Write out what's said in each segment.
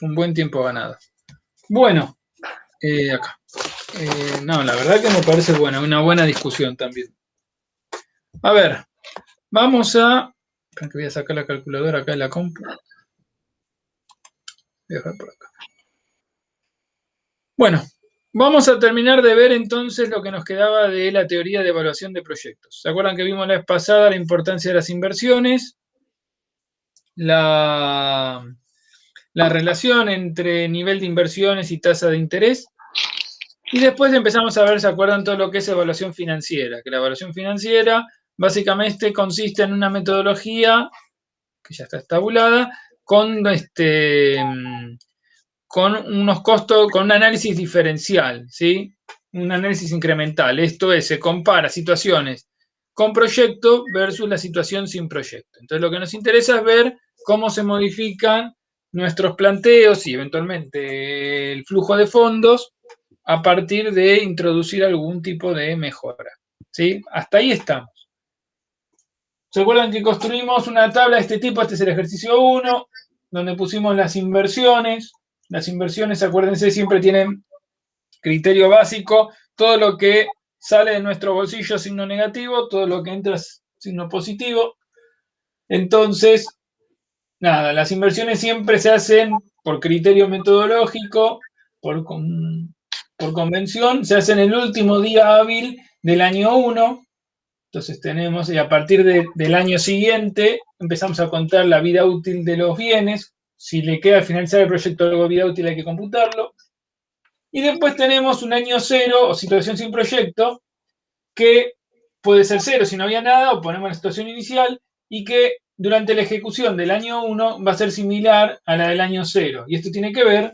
Un buen tiempo ganado. Bueno, acá. No, la verdad que me parece buena, una buena discusión también. A ver, vamos a... Espera que voy a sacar la calculadora acá de la compu. Voy a dejar por acá. Bueno, vamos a terminar de ver entonces lo que nos quedaba de la teoría de evaluación de proyectos. ¿Se acuerdan que vimos la vez pasada la importancia de las inversiones? La relación entre nivel de inversiones y tasa de interés. Y después empezamos a ver, ¿se acuerdan todo lo que es evaluación financiera? Que la evaluación financiera básicamente consiste en una metodología que ya está tabulada con unos costos, con un análisis diferencial, ¿sí? Un análisis incremental. Esto es, se compara situaciones con proyecto versus la situación sin proyecto. Entonces lo que nos interesa es ver cómo se modifican nuestros planteos y eventualmente el flujo de fondos a partir de introducir algún tipo de mejora. ¿Sí? Hasta ahí estamos. ¿Se acuerdan que construimos una tabla de este tipo? Este es el ejercicio 1, donde pusimos las inversiones. Las inversiones, acuérdense, siempre tienen criterio básico. Todo lo que sale de nuestro bolsillo es signo negativo, todo lo que entra es signo positivo. Entonces, nada, las inversiones siempre se hacen por criterio metodológico, por convención, se hacen el último día hábil del año 1. Entonces tenemos, y a partir del año siguiente, empezamos a contar la vida útil de los bienes. Si le queda al finalizar el proyecto algo de vida útil, hay que computarlo. Y después tenemos un año 0 o situación sin proyecto, que puede ser 0 si no había nada, o ponemos la situación inicial, y que durante la ejecución del año 1 va a ser similar a la del año 0. Y esto tiene que ver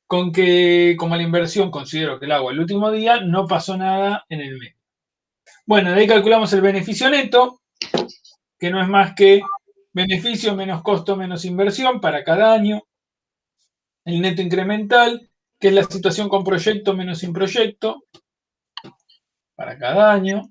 con que, como la inversión considero que la hago el último día, no pasó nada en el mes. Bueno, de ahí calculamos el beneficio neto, que no es más que beneficio menos costo menos inversión para cada año. El neto incremental, que es la situación con proyecto menos sin proyecto, para cada año.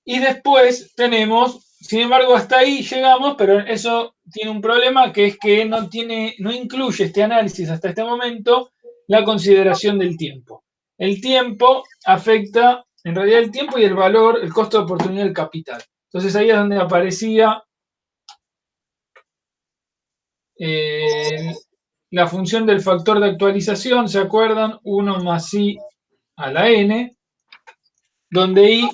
Y después tenemos, sin embargo, hasta ahí llegamos, pero eso tiene un problema, que es que no incluye este análisis hasta este momento la consideración del tiempo. El tiempo afecta, en realidad, el tiempo y el valor, el costo de oportunidad del capital. Entonces ahí es donde aparecía la función del factor de actualización, ¿se acuerdan? 1 más i a la n, donde i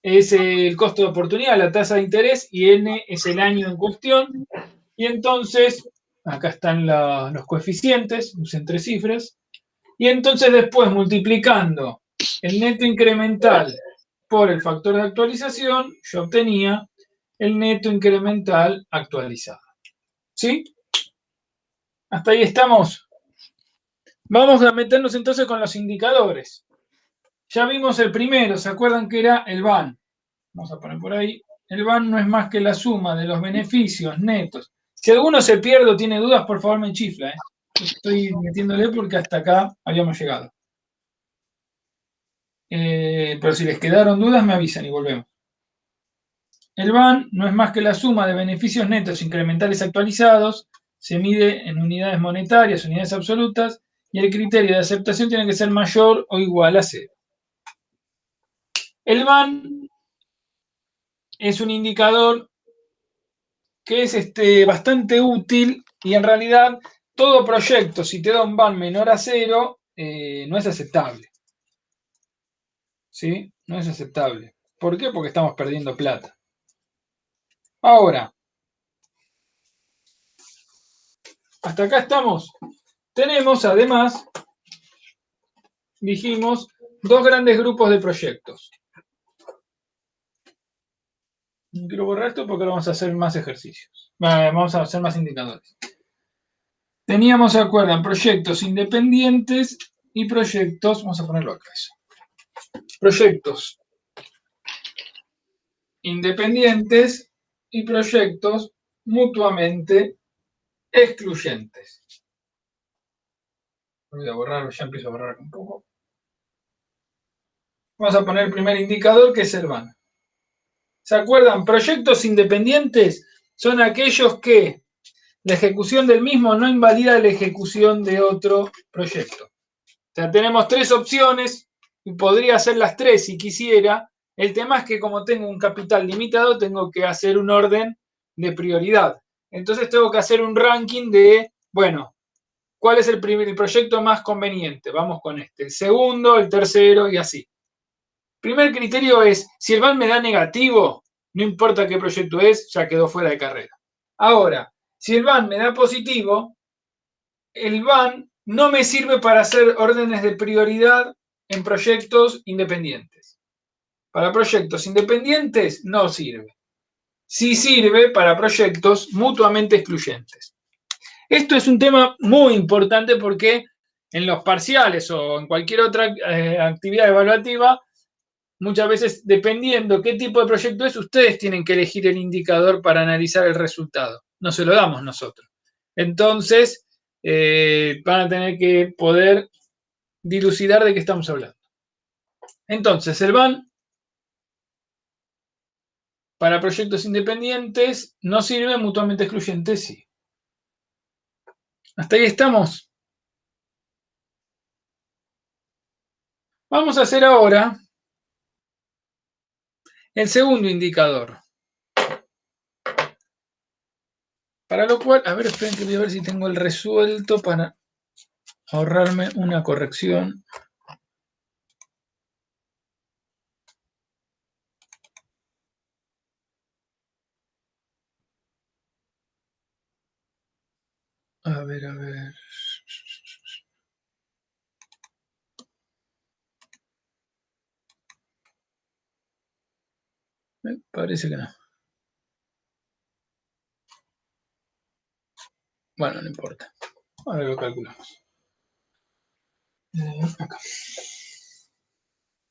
es el costo de oportunidad, la tasa de interés, y n es el año en cuestión. Y entonces, acá están los coeficientes, usen 3 cifras. Y entonces después, multiplicando el neto incremental por el factor de actualización, yo obtenía el neto incremental actualizado. ¿Sí? Hasta ahí estamos. Vamos a meternos entonces con los indicadores. Ya vimos el primero, ¿se acuerdan que era el VAN? Vamos a poner por ahí. El VAN no es más que la suma de los beneficios netos. Si alguno se pierde o tiene dudas, por favor me chifla. Yo estoy metiéndole porque hasta acá habíamos llegado. Pero si les quedaron dudas, me avisan y volvemos. El VAN no es más que la suma de beneficios netos incrementales actualizados. Se mide en unidades monetarias, unidades absolutas, y el criterio de aceptación tiene que ser mayor o igual a 0. El VAN es un indicador que es bastante útil y en realidad todo proyecto, si te da un VAN menor a 0, no es aceptable. ¿Sí? No es aceptable. ¿Por qué? Porque estamos perdiendo plata. Ahora, hasta acá estamos. Tenemos además, dijimos, dos grandes grupos de proyectos. Quiero borrar esto porque ahora vamos a hacer más ejercicios. Vamos a hacer más indicadores. Teníamos, ¿se acuerdan? Proyectos independientes y proyectos, vamos a ponerlo acá eso. Proyectos independientes y proyectos mutuamente excluyentes. Voy a borrar, ya empiezo a borrar un poco. Vamos a poner el primer indicador, que es el VAN. ¿Se acuerdan? Proyectos independientes son aquellos que la ejecución del mismo no invalida la ejecución de otro proyecto. O sea, tenemos tres opciones y podría hacer las tres si quisiera. El tema es que como tengo un capital limitado, tengo que hacer un orden de prioridad. Entonces tengo que hacer un ranking de, bueno, ¿cuál es el proyecto más conveniente? Vamos con este. El segundo, el tercero y así. Primer criterio es, si el BAN me da negativo, no importa qué proyecto es, ya quedó fuera de carrera. Ahora, si el BAN me da positivo, el BAN no me sirve para hacer órdenes de prioridad en proyectos independientes. Para proyectos independientes no sirve. Sí sirve para proyectos mutuamente excluyentes. Esto es un tema muy importante porque en los parciales o en cualquier otra actividad evaluativa, muchas veces, dependiendo qué tipo de proyecto es, ustedes tienen que elegir el indicador para analizar el resultado. No se lo damos nosotros. Entonces, van a tener que poder dilucidar de qué estamos hablando. Entonces, el BAN para proyectos independientes no sirve, mutuamente excluyente sí. ¿Hasta ahí estamos? Vamos a hacer ahora el segundo indicador. Para lo cual, a ver, esperen que voy a ver si tengo el resuelto para ahorrarme una corrección. A ver, a ver. Me parece que no. Bueno, no importa. Ahora lo calculamos. Acá.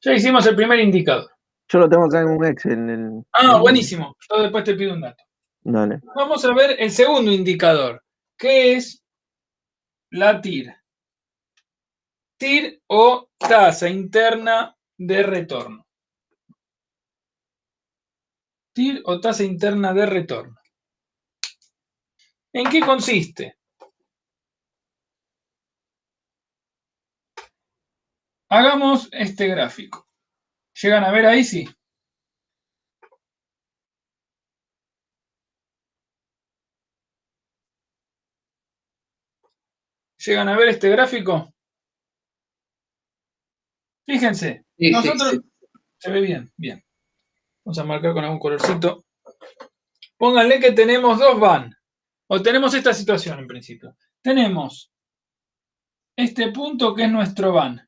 Ya hicimos el primer indicador. Yo lo tengo acá en un Excel. Buenísimo. Yo después te pido un dato. Dale. Vamos a ver el segundo indicador, que es la TIR. TIR o tasa interna de retorno. TIR o tasa interna de retorno. ¿En qué consiste? Hagamos este gráfico. ¿Llegan a ver ahí? Sí. ¿Llegan a ver este gráfico? Fíjense, Sí, nosotros... sí. Se ve bien, bien. Vamos a marcar con algún colorcito. Pónganle que tenemos dos BAN. O tenemos esta situación en principio. Tenemos este punto que es nuestro BAN.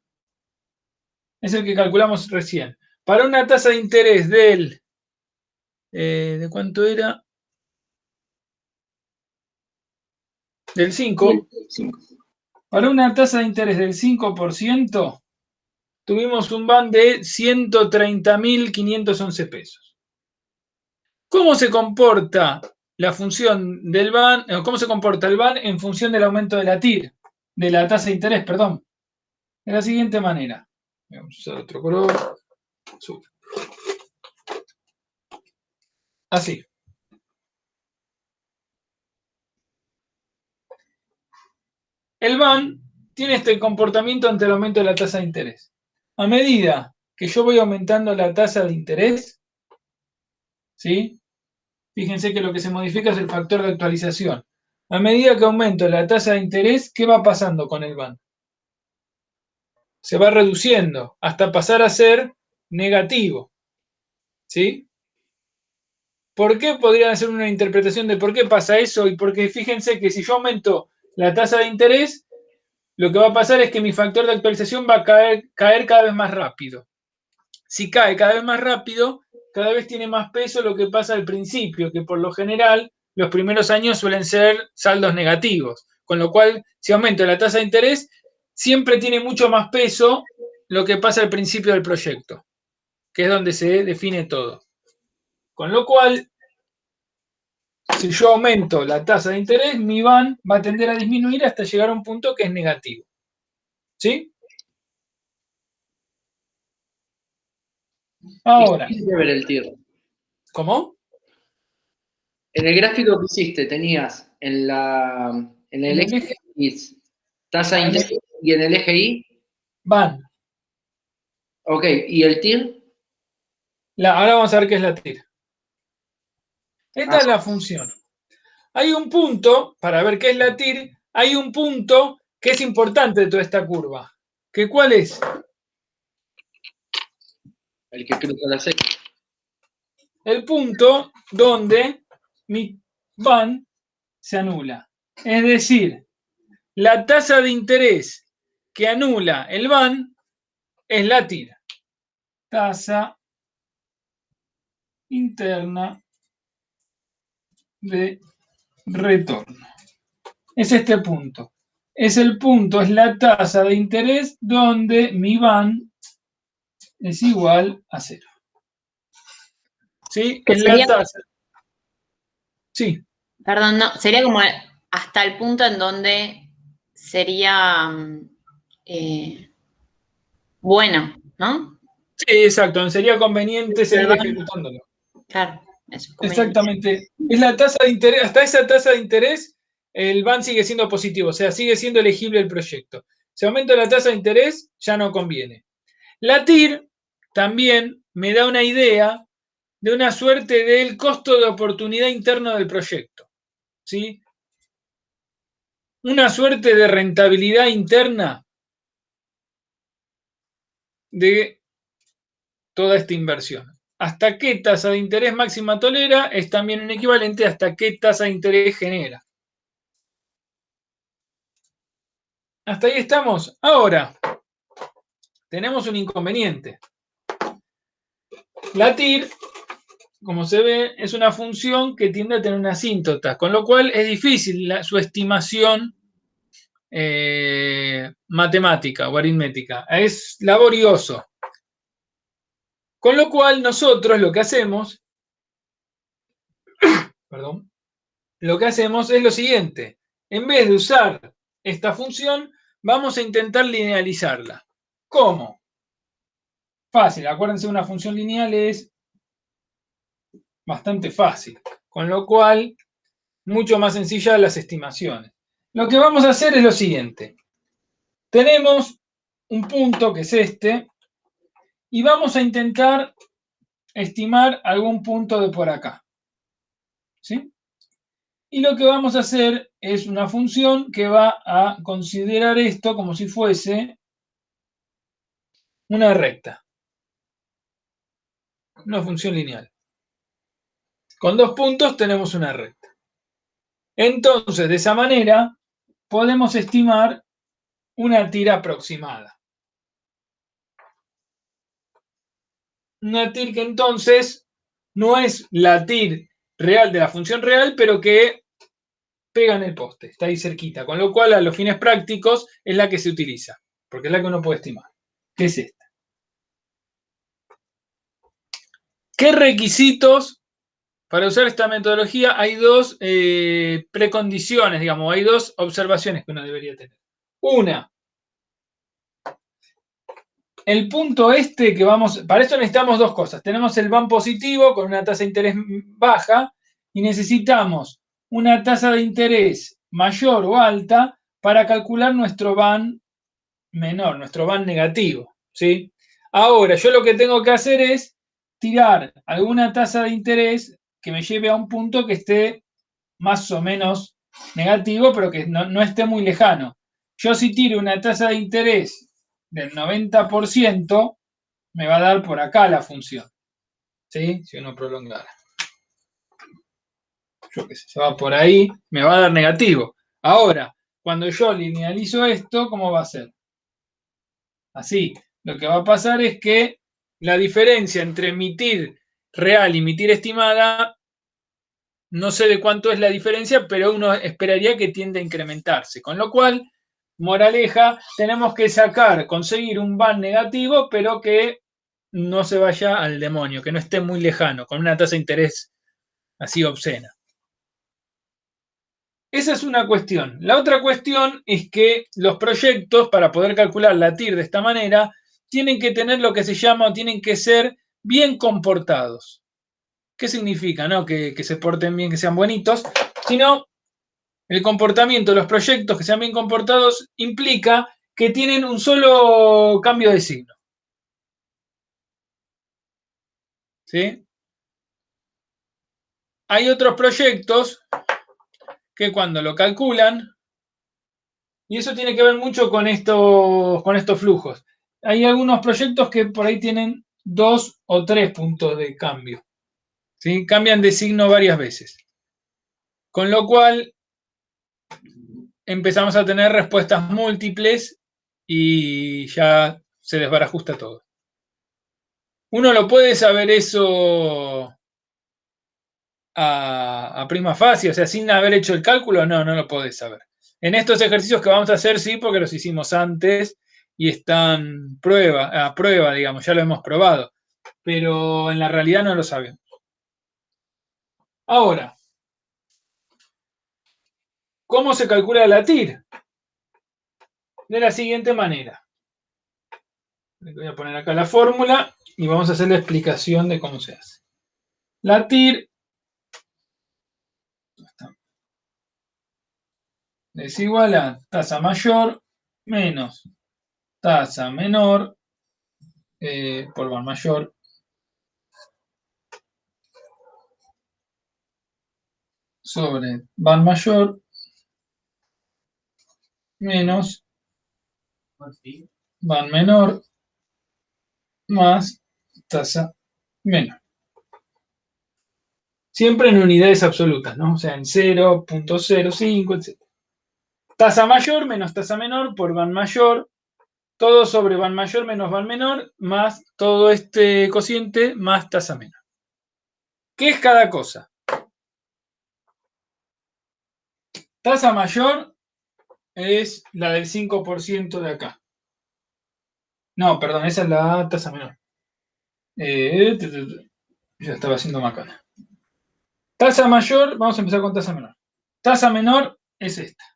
Es el que calculamos recién. Para una tasa de interés del... ¿de cuánto era? Del 5. Para una tasa de interés del 5%, tuvimos un BAN de 130.511 pesos. ¿Cómo se comporta la función del BAN? ¿Cómo se comporta el BAN en función del aumento de la TIR? De la tasa de interés, perdón. De la siguiente manera. Vamos a usar otro color. Azul. Así. El BAN tiene este comportamiento ante el aumento de la tasa de interés. A medida que yo voy aumentando la tasa de interés, ¿sí? Fíjense que lo que se modifica es el factor de actualización. A medida que aumento la tasa de interés, ¿qué va pasando con el BAN? Se va reduciendo hasta pasar a ser negativo. ¿Sí? ¿Por qué podrían hacer una interpretación de por qué pasa eso? Y porque fíjense que si yo aumento la tasa de interés, lo que va a pasar es que mi factor de actualización va a caer cada vez más rápido. Si cae cada vez más rápido, cada vez tiene más peso lo que pasa al principio, que por lo general los primeros años suelen ser saldos negativos. Con lo cual, si aumento la tasa de interés, siempre tiene mucho más peso lo que pasa al principio del proyecto, que es donde se define todo. Con lo cual, si yo aumento la tasa de interés, mi BAN va a tender a disminuir hasta llegar a un punto que es negativo. ¿Sí? Ahora. ¿Y qué ver el TIR? ¿Cómo? En el gráfico que hiciste tenías en el En el eje eje X tasa de interés y en el eje Y, van. ok, ¿y el TIR? Ahora vamos a ver qué es la TIR. Esta Ah, es la función. Hay un punto, para ver qué es la TIR, hay un punto que es importante de toda esta curva. ¿Que cuál es? el que cruza la C. El punto donde mi van se anula. Es decir, la tasa de interés que anula el van es la TIR. Tasa interna de retorno. Es este punto. Es el punto, es la tasa de interés donde mi van es igual a 0. ¿Sí? Que Es la sería, tasa. Sí, perdón, no, sería como hasta el punto en donde sería bueno, ¿no? sí, exacto. Sería conveniente seguir Perdón. ejecutándolo. Claro, eso es conveniente. Exactamente. Es la tasa de interés. Hasta esa tasa de interés, el van sigue siendo positivo, o sea, sigue siendo elegible el proyecto. Si aumenta la tasa de interés, ya no conviene. La TIR también me da una idea de una suerte del costo de oportunidad interno del proyecto. ¿Sí? Una suerte de rentabilidad interna de toda esta inversión. Hasta qué tasa de interés máxima tolera es también un equivalente a hasta qué tasa de interés genera. Hasta ahí estamos. Ahora, tenemos un inconveniente. La TIR, como se ve, es una función que tiende a tener una asíntota, con lo cual es difícil su estimación matemática o aritmética. Es laborioso. Con lo cual nosotros lo que hacemos, perdón, lo que hacemos es lo siguiente. En vez de usar esta función, vamos a intentar linealizarla. ¿Cómo? Fácil, acuérdense, una función lineal es bastante fácil, con lo cual mucho más sencilla las estimaciones. Lo que vamos a hacer es lo siguiente. Tenemos un punto que es este y vamos a intentar estimar algún punto de por acá. ¿Sí? Y lo que vamos a hacer es una función que va a considerar esto como si fuese una recta, una función lineal. Con 2 puntos tenemos una recta. Entonces, de esa manera, podemos estimar una TIR aproximada. Una TIR que entonces no es la TIR real de la función real, pero que pega en el poste, está ahí cerquita, con lo cual a los fines prácticos es la que se utiliza, porque es la que uno puede estimar, que es esta. ¿Qué requisitos para usar esta metodología? Hay dos precondiciones, digamos, hay dos observaciones que uno debería tener. Una, el punto este que vamos, para esto necesitamos dos cosas. Tenemos el van positivo con una tasa de interés baja y necesitamos una tasa de interés mayor o alta para calcular nuestro van menor, nuestro van negativo, ¿sí? Ahora, yo lo que tengo que hacer es tirar alguna tasa de interés que me lleve a un punto que esté más o menos negativo, pero que no esté muy lejano. Yo si tiro una tasa de interés del 90%, me va a dar por acá la función, ¿sí? Si uno prolongara. Yo qué sé, se va por ahí, me va a dar negativo. Ahora, cuando yo linealizo esto, ¿cómo va a ser? Así, lo que va a pasar es que la diferencia entre mi TIR real y mi TIR estimada, no sé de cuánto es la diferencia, pero uno esperaría que tiende a incrementarse. Con lo cual, moraleja, tenemos que conseguir un van negativo, pero que no se vaya al demonio, que no esté muy lejano, con una tasa de interés así obscena. Esa es una cuestión. La otra cuestión es que los proyectos, para poder calcular la TIR de esta manera, tienen que tener lo que se llama, o tienen que ser bien comportados. ¿Qué significa? No que se porten bien, que sean bonitos, sino el comportamiento de los proyectos que sean bien comportados implica que tienen un solo cambio de signo. ¿Sí? Hay otros proyectos que cuando lo calculan, y eso tiene que ver mucho con estos flujos, hay algunos proyectos que por ahí tienen 2 o 3 puntos de cambio. ¿Sí? Cambian de signo varias veces. Con lo cual empezamos a tener respuestas múltiples y ya se desbarajusta todo. Uno lo puede saber eso a prima facie, o sea, sin haber hecho el cálculo, no lo podés saber. En estos ejercicios que vamos a hacer, sí, porque los hicimos antes y están a prueba, digamos, ya lo hemos probado, pero en la realidad no lo sabemos. Ahora, ¿cómo se calcula la TIR? De la siguiente manera. Voy a poner acá la fórmula y vamos a hacer la explicación de cómo se hace. La TIR es igual a tasa mayor menos tasa menor por van mayor sobre van mayor menos van menor más tasa menor. Siempre en unidades absolutas, ¿no? O sea, en 0.05, etc. Tasa mayor menos tasa menor por van mayor, todo sobre van mayor menos van menor, más todo este cociente más tasa menor. ¿Qué es cada cosa? Tasa mayor es la del 5% de acá. No, perdón, esa es la tasa menor. Ya estaba haciendo macana. Tasa mayor, vamos a empezar con tasa menor. Tasa menor es esta,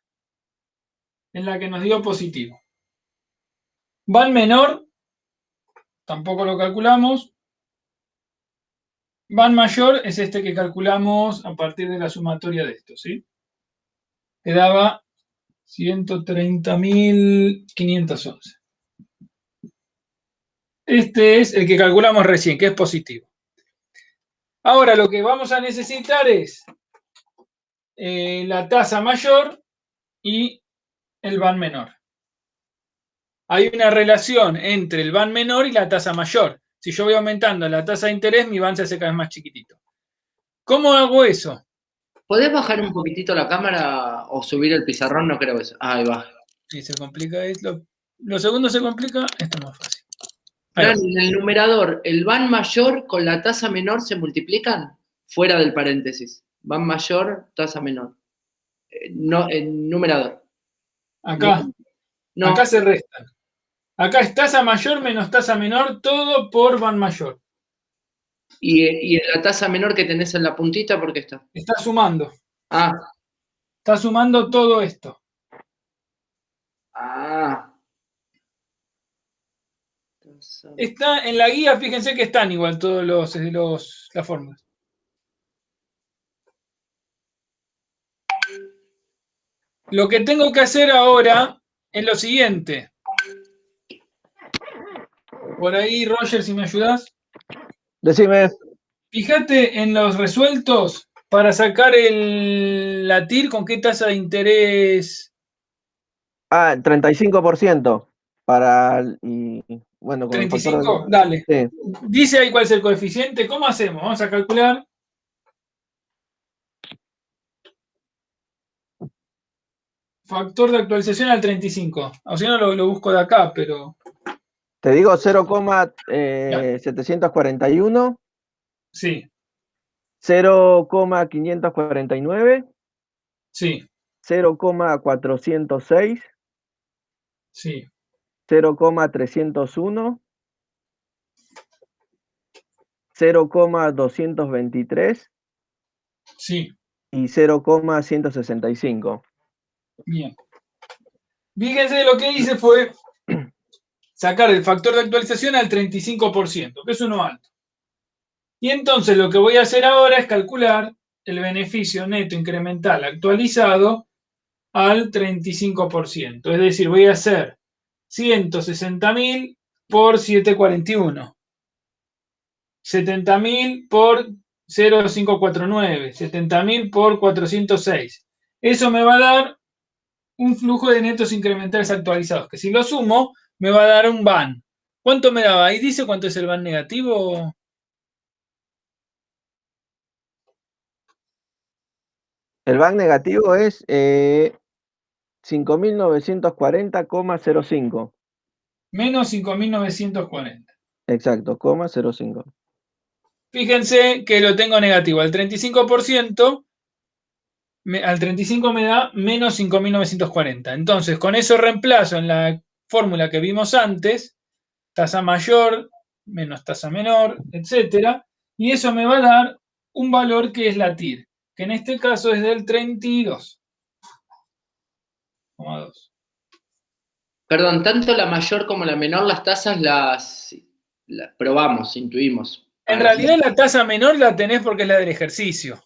en la que nos dio positivo. Van menor, tampoco lo calculamos. Van mayor es este que calculamos a partir de la sumatoria de esto, ¿sí? Que daba 130.511. Este es el que calculamos recién, que es positivo. Ahora lo que vamos a necesitar es la tasa mayor y el van menor. Hay una relación entre el van menor y la tasa mayor. Si yo voy aumentando la tasa de interés, mi van se hace cada vez más chiquitito. ¿Cómo hago eso? ¿Podés bajar un poquitito la cámara o subir el pizarrón? No creo eso. Ahí va. Si se complica esto, lo segundo se complica, esto es más fácil. Fran, en el numerador, ¿el van mayor con la tasa menor se multiplican? Fuera del paréntesis. Van mayor, tasa menor. No, en numerador. Acá, No. acá se restan. Acá es tasa mayor menos tasa menor, todo por van mayor. ¿Y la tasa menor que tenés en la puntita, por qué está? Está sumando. Ah. Está sumando todo esto. Ah. Está en la guía, fíjense que están igual todos las fórmulas. Lo que tengo que hacer ahora es lo siguiente. Por ahí, Roger, si me ayudas. Decime. Fíjate en los resueltos para sacar la TIR, ¿con qué tasa de interés? 35% para, y bueno, con el factor ¿35? Dale. Sí. Dice ahí cuál es el coeficiente. ¿Cómo hacemos? Vamos a calcular. Factor de actualización al 35. O si no, lo busco de acá, pero... Te digo 0,741, Sí, 0,549, sí, 0,406, sí. 0,301, 0,223 Sí, y 0,165. bien. Fíjense, lo que hice fue sacar el factor de actualización al 35%, que es uno alto. Y entonces lo que voy a hacer ahora es calcular el beneficio neto incremental actualizado al 35%. Es decir, voy a hacer 160.000 por 741. 70.000 por 0,549, 70.000 por 406. Eso me va a dar un flujo de netos incrementales actualizados, que si lo sumo, me va a dar un van. ¿Cuánto me daba? ¿Ahí dice cuánto es el van negativo? El van negativo es 5.940,05. Menos 5.940. Exacto, 0,05. Fíjense que lo tengo negativo. Al 35%, al 35 me da menos 5.940. Entonces, con eso reemplazo en la fórmula que vimos antes, tasa mayor menos tasa menor, etcétera, y eso me va a dar un valor que es la TIR, que en este caso es del 32,2. Perdón, tanto la mayor como la menor, las tasas las probamos, intuimos. En realidad la tasa menor la tenés porque es la del ejercicio.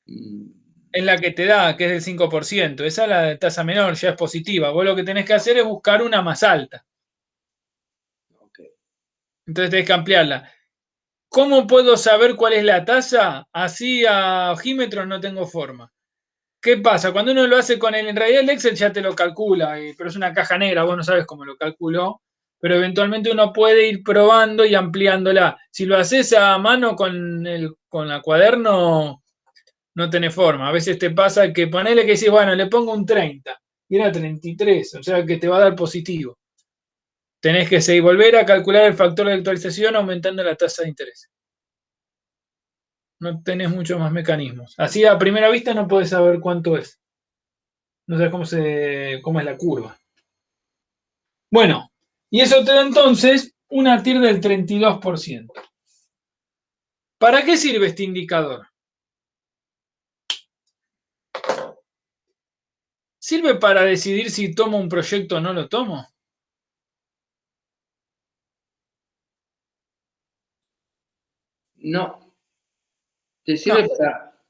Es la que te da, que es del 5%. Esa es la tasa menor, ya es positiva. Vos lo que tenés que hacer es buscar una más alta. Entonces tenés que ampliarla. ¿Cómo puedo saber cuál es la tasa? Así a ojímetro no tengo forma. ¿Qué pasa? Cuando uno lo hace con en realidad el Excel ya te lo calcula, pero es una caja negra, vos no sabes cómo lo calculó, pero eventualmente uno puede ir probando y ampliándola. Si lo haces a mano con la cuaderno, no tenés forma. A veces te pasa que ponele que decís, bueno, le pongo un 30 y era 33, o sea que te va a dar positivo. Tenés que seguir, volver a calcular el factor de actualización aumentando la tasa de interés. No tenés muchos más mecanismos. Así a primera vista no podés saber cuánto es. No sabes cómo es la curva. Bueno, y eso te da entonces una TIR del 32%. ¿Para qué sirve este indicador? ¿Sirve para decidir si tomo un proyecto o no lo tomo? No. Te sirve No.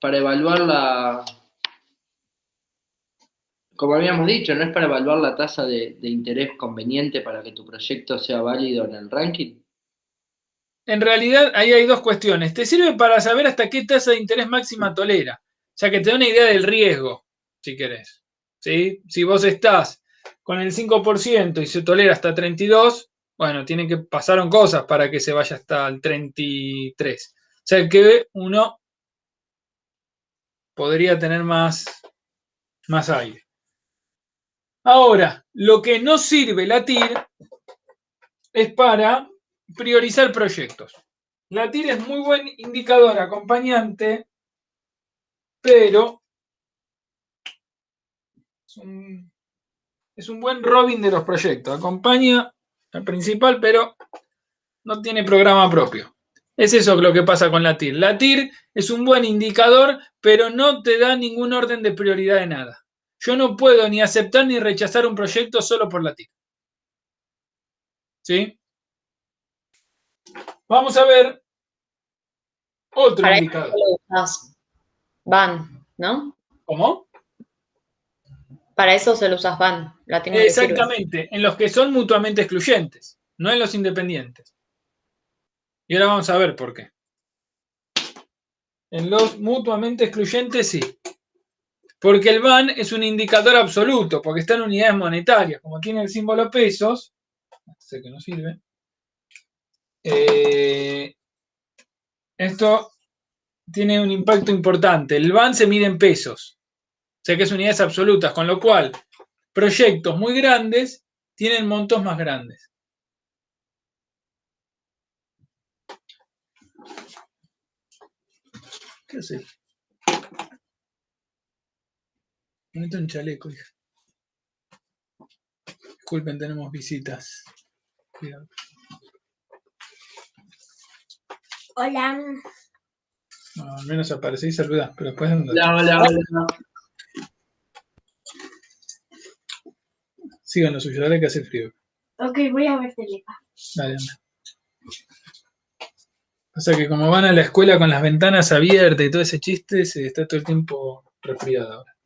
para evaluar como habíamos dicho, no es para evaluar la tasa de interés conveniente para que tu proyecto sea válido en el ranking. En realidad, ahí hay dos cuestiones. Te sirve para saber hasta qué tasa de interés máxima tolera. O sea, que te da una idea del riesgo, si querés. ¿Sí? Si vos estás con el 5% y se tolera hasta 32, bueno, tienen que pasaron cosas para que se vaya hasta el 33. O sea, que uno podría tener más aire. Ahora, lo que no sirve la TIR es para priorizar proyectos. La TIR es muy buen indicador acompañante, pero es un buen Robin de los proyectos. Acompaña al principal, pero no tiene programa propio. Es eso lo que pasa con la TIR. La TIR es un buen indicador, pero no te da ningún orden de prioridad de nada. Yo no puedo ni aceptar ni rechazar un proyecto solo por la TIR. ¿Sí? Vamos a ver otro Para indicador. eso lo usas van, ¿no? ¿Cómo? Para eso se lo usas van. La TIR no te sirve. Exactamente, en los que son mutuamente excluyentes, no en los independientes. Y ahora vamos a ver por qué. En los mutuamente excluyentes sí. Porque el van es un indicador absoluto, porque está en unidades monetarias. Como tiene el símbolo pesos, sé que no sirve, esto tiene un impacto importante. El van se mide en pesos, o sea que es unidades absolutas, con lo cual proyectos muy grandes tienen montos más grandes. ¿Qué hace? Me meto en chaleco, hija. Disculpen, tenemos visitas. Cuidado. Hola. No, al menos aparece y saluda, pero después no. Hola. Sigan lo suyo, dale que hace frío. Ok, voy a ver Telepa. Dale, anda. O sea que como van a la escuela con las ventanas abiertas y todo ese chiste, se está todo el tiempo resfriado ahora.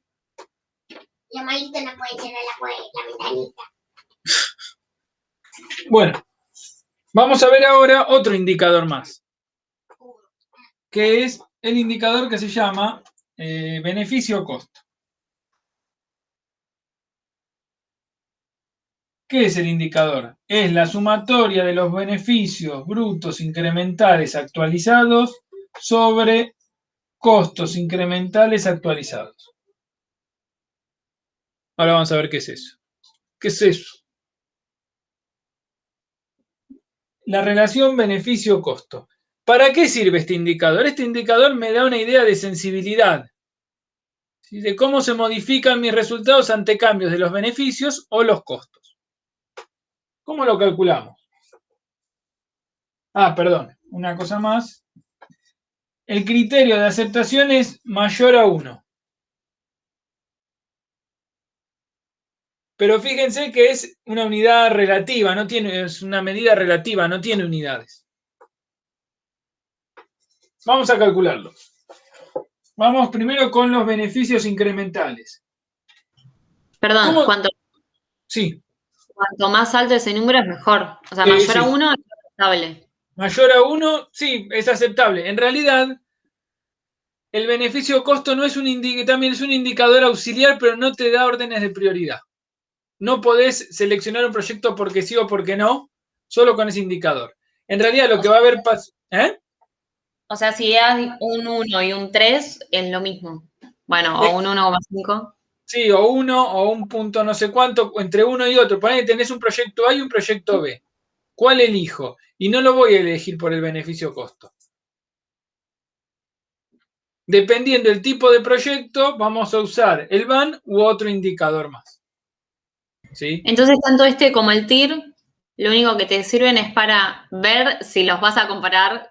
Y Amarito no puede cerrar la ventanita. Bueno, vamos a ver ahora otro indicador más, que es el indicador que se llama beneficio-costo. ¿Qué es el indicador? Es la sumatoria de los beneficios brutos incrementales actualizados sobre costos incrementales actualizados. Ahora vamos a ver qué es eso. ¿Qué es eso? La relación beneficio-costo. ¿Para qué sirve este indicador? Este indicador me da una idea de sensibilidad, ¿sí? De cómo se modifican mis resultados ante cambios de los beneficios o los costos. ¿Cómo lo calculamos? Perdón, una cosa más. El criterio de aceptación es mayor a 1. Pero fíjense que es una unidad relativa, es una medida relativa, no tiene unidades. Vamos a calcularlo. Vamos primero con los beneficios incrementales. Perdón, Sí. Cuanto más alto ese número es mejor. O sea, mayor a 1 es aceptable. Mayor a 1, sí, es aceptable. En realidad, el beneficio-costo no es también es un indicador auxiliar, pero no te da órdenes de prioridad. No podés seleccionar un proyecto porque sí o porque no, solo con ese indicador. En realidad, lo que va a haber O sea, si hay un 1 y un 3, es lo mismo. Bueno, o un 1,5. Sí, o 1 o un punto no sé cuánto, entre uno y otro. Ponés que tenés un proyecto A y un proyecto B. ¿Cuál elijo? Y no lo voy a elegir por el beneficio-costo. Dependiendo del tipo de proyecto, vamos a usar el BAN u otro indicador más. ¿Sí? Entonces, tanto este como el TIR, lo único que te sirven es para ver si los vas a comparar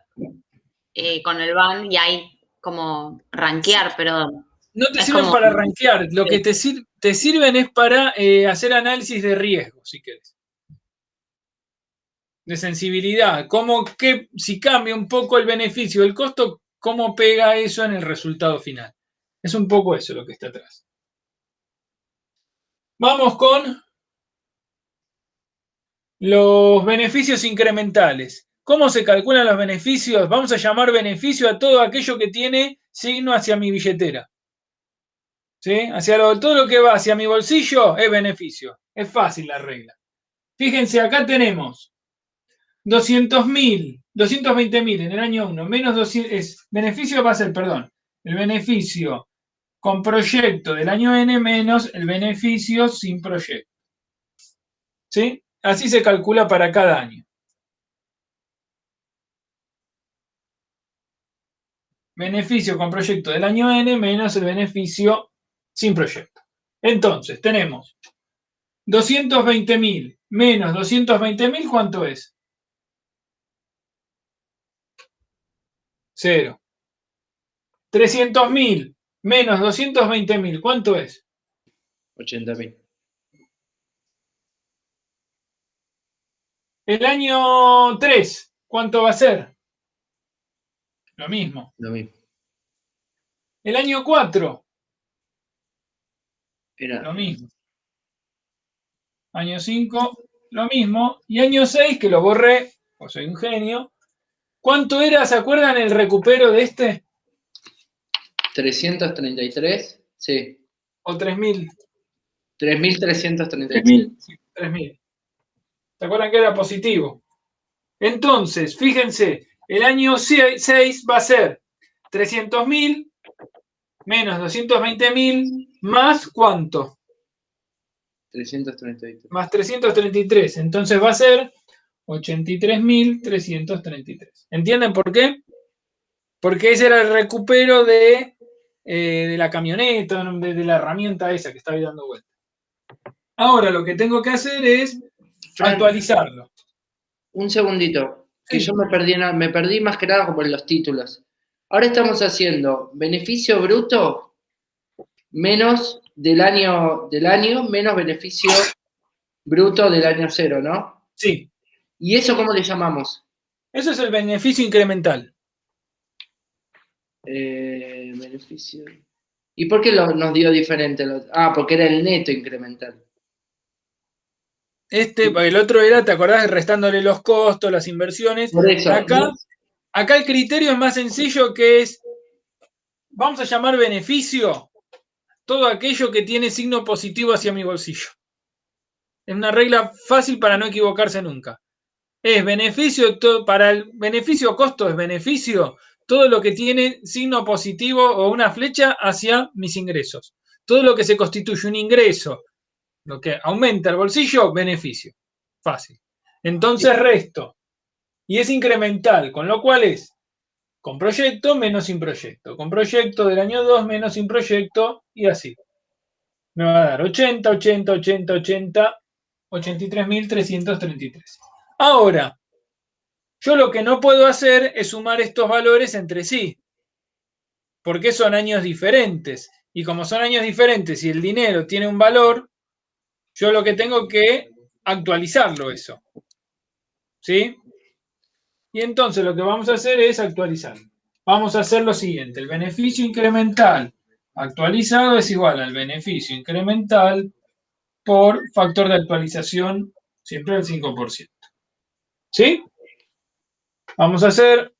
con el BAN y ahí como rankear, pero... No te sirven para rankear, lo que te sirven es para hacer análisis de riesgo, si querés. De sensibilidad. Si cambia un poco el beneficio, el costo, ¿cómo pega eso en el resultado final? Es un poco eso lo que está atrás. Vamos con los beneficios incrementales. ¿Cómo se calculan los beneficios? Vamos a llamar beneficio a todo aquello que tiene signo hacia mi billetera. ¿Sí? Todo lo que va hacia mi bolsillo es beneficio. Es fácil la regla. Fíjense, acá tenemos 200.000, 220.000 en el año 1, menos 200, beneficio va a ser, perdón, el beneficio con proyecto del año N menos el beneficio sin proyecto. ¿Sí? Así se calcula para cada año. Beneficio con proyecto del año N menos el beneficio sin proyecto. Entonces, tenemos 220.000 menos 220.000, ¿cuánto es? 0. 300.000 menos 220.000, ¿cuánto es? 80.000. El año 3, ¿cuánto va a ser? Lo mismo. Lo mismo. El año 4, Era lo mismo. Año 5, lo mismo. Y año 6, que lo borré, pues soy un genio. ¿Cuánto era, se acuerdan, el recupero de este? 333, sí. ¿O 3.000? 3.333. 3.000. ¿Se acuerdan que era positivo? Entonces, fíjense, el año 6 va a ser 300.000 menos 220.000 más ¿cuánto? 333. Más 333. Entonces va a ser 83.333. ¿Entienden por qué? Porque ese era el recupero de la camioneta, de la herramienta esa que estaba dando vuelta. Ahora lo que tengo que hacer es actualizarlo. Un segundito, que Sí. yo me perdí más que nada como en los títulos. Ahora estamos haciendo beneficio bruto menos del año menos beneficio bruto del año 0, ¿no? Sí. ¿Y eso cómo le llamamos? Eso es el beneficio incremental. Beneficio. ¿Y por qué nos dio diferente? Porque era el neto incremental. El otro era, ¿te acordás? Restándole los costos, las inversiones. Por eso. Acá el criterio es más sencillo, que es, vamos a llamar beneficio todo aquello que tiene signo positivo hacia mi bolsillo. Es una regla fácil para no equivocarse nunca. Es beneficio, para el beneficio costo es beneficio todo lo que tiene signo positivo o una flecha hacia mis ingresos. Todo lo que se constituye un ingreso, lo que aumenta el bolsillo, beneficio. Fácil. Entonces resto. Y es incremental, con lo cual es con proyecto menos sin proyecto. Con proyecto del año 2 menos sin proyecto y así. Me va a dar 80, 80, 80, 80, 83.333. Ahora, yo lo que no puedo hacer es sumar estos valores entre sí, porque son años diferentes. Y como son años diferentes y el dinero tiene un valor, yo lo que tengo que actualizarlo eso. ¿Sí? Y entonces lo que vamos a hacer es actualizarlo. Vamos a hacer lo siguiente. El beneficio incremental actualizado es igual al beneficio incremental por factor de actualización siempre del 5%. ¿Sí? Vamos a hacer...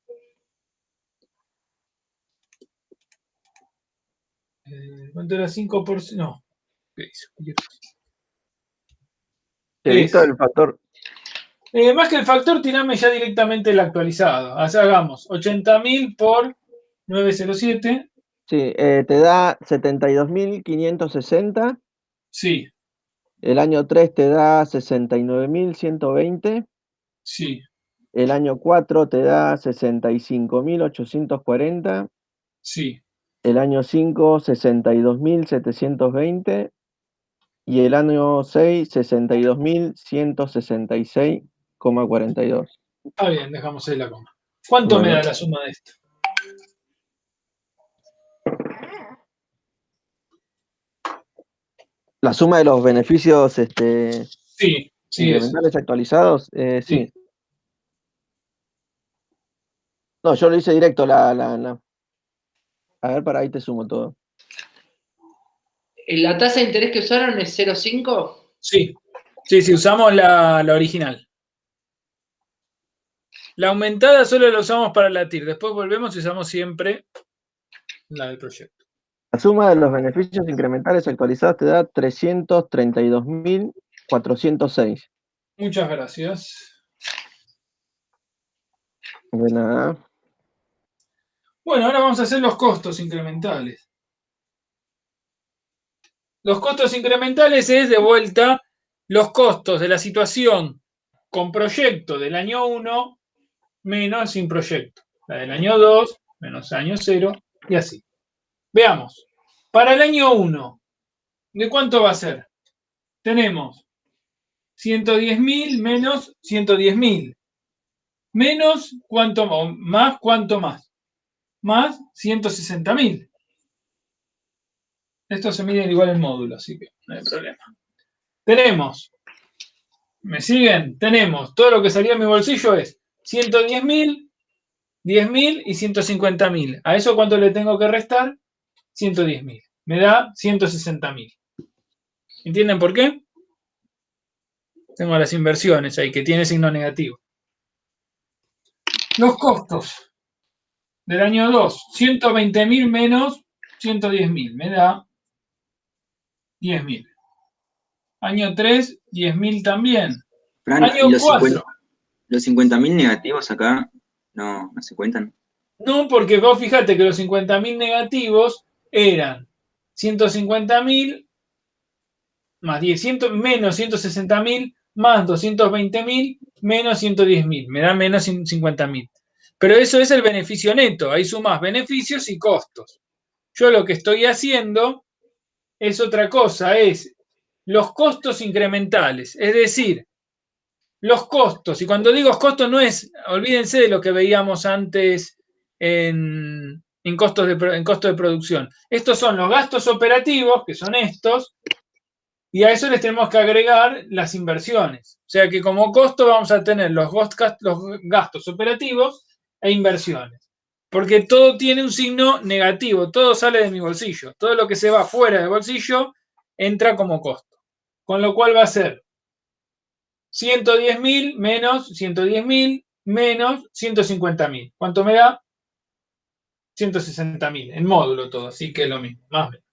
¿Cuánto era 5%? No. ¿Qué hizo? Edito el factor. Más que el factor, tirame ya directamente el actualizado. Hagamos 80.000 por 907. Sí, te da 72.560. Sí, El año 3 te da 69.120. sí, El año 4 te da 65.840. sí. El año 5, 62.720. Y el año 6, 62.166,42. Está bien, dejamos ahí la coma. ¿Cuánto me Bueno. da la suma de esto? La suma de los beneficios Sí, sí, eso. incrementales actualizados, Sí. sí. No, yo lo hice directo. A ver, para ahí te sumo todo. ¿La tasa de interés que usaron es 0,5? Sí, usamos la original. La aumentada solo la usamos para la TIR. Después volvemos y usamos siempre la del proyecto. La suma de los beneficios incrementales actualizados te da 332.406. Muchas gracias. De nada. Bueno, ahora vamos a hacer los costos incrementales. Los costos incrementales es, de vuelta, los costos de la situación con proyecto del año 1 menos sin proyecto. La del año 2 menos año 0 y así. Veamos. Para el año 1, ¿de cuánto va a ser? Tenemos 110.000 menos 110.000. Menos cuánto más, cuánto más. Más 160.000. Esto se mide igual en módulo, así que no hay problema. Tenemos, ¿me siguen? Tenemos, todo lo que salía de mi bolsillo es 110.000, 10.000 y 150.000. ¿A eso cuánto le tengo que restar? 110.000. Me da 160.000. ¿Entienden por qué? Tengo las inversiones ahí, que tiene signo negativo. Los costos del año 2, 120.000 menos 110.000. Me da 10.000. Año 3, 10.000 también. Fran, Año ¿y los 4. 50.000 negativos acá no se cuentan? No, porque vos fíjate que los 50.000 negativos eran 150.000 más 10, menos 160.000 más 220.000 menos 110.000. Me da menos 50.000. Pero eso es el beneficio neto. Ahí sumás beneficios y costos. Yo lo que estoy haciendo es otra cosa, es los costos incrementales. Es decir, los costos. Y cuando digo costos no es, olvídense de lo que veíamos antes en costo de producción. Estos son los gastos operativos, que son estos, y a eso les tenemos que agregar las inversiones. O sea que como costo vamos a tener los gastos operativos e inversiones. Porque todo tiene un signo negativo, todo sale de mi bolsillo. Todo lo que se va fuera del bolsillo entra como costo. Con lo cual va a ser 110.000 menos 110.000 menos 150.000. ¿Cuánto me da? 160.000, en módulo todo, así que es lo mismo, más o menos.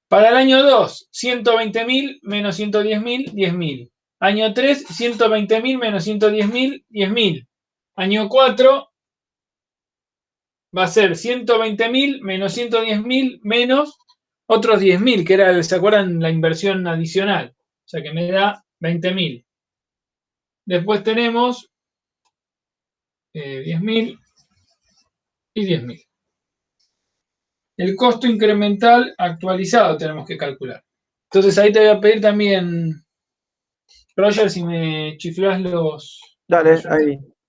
Para el año 2, 120.000 menos 110.000, 10.000. Año 3, 120.000 menos 110.000, 10.000. Año 4 va a ser 120.000 menos 110.000 menos otros 10.000, que era, ¿se acuerdan? La inversión adicional. O sea que me da 20.000. Después tenemos 10.000 y 10.000. El costo incremental actualizado tenemos que calcular. Entonces ahí te voy a pedir también, Roger, si me chiflás los... Dale,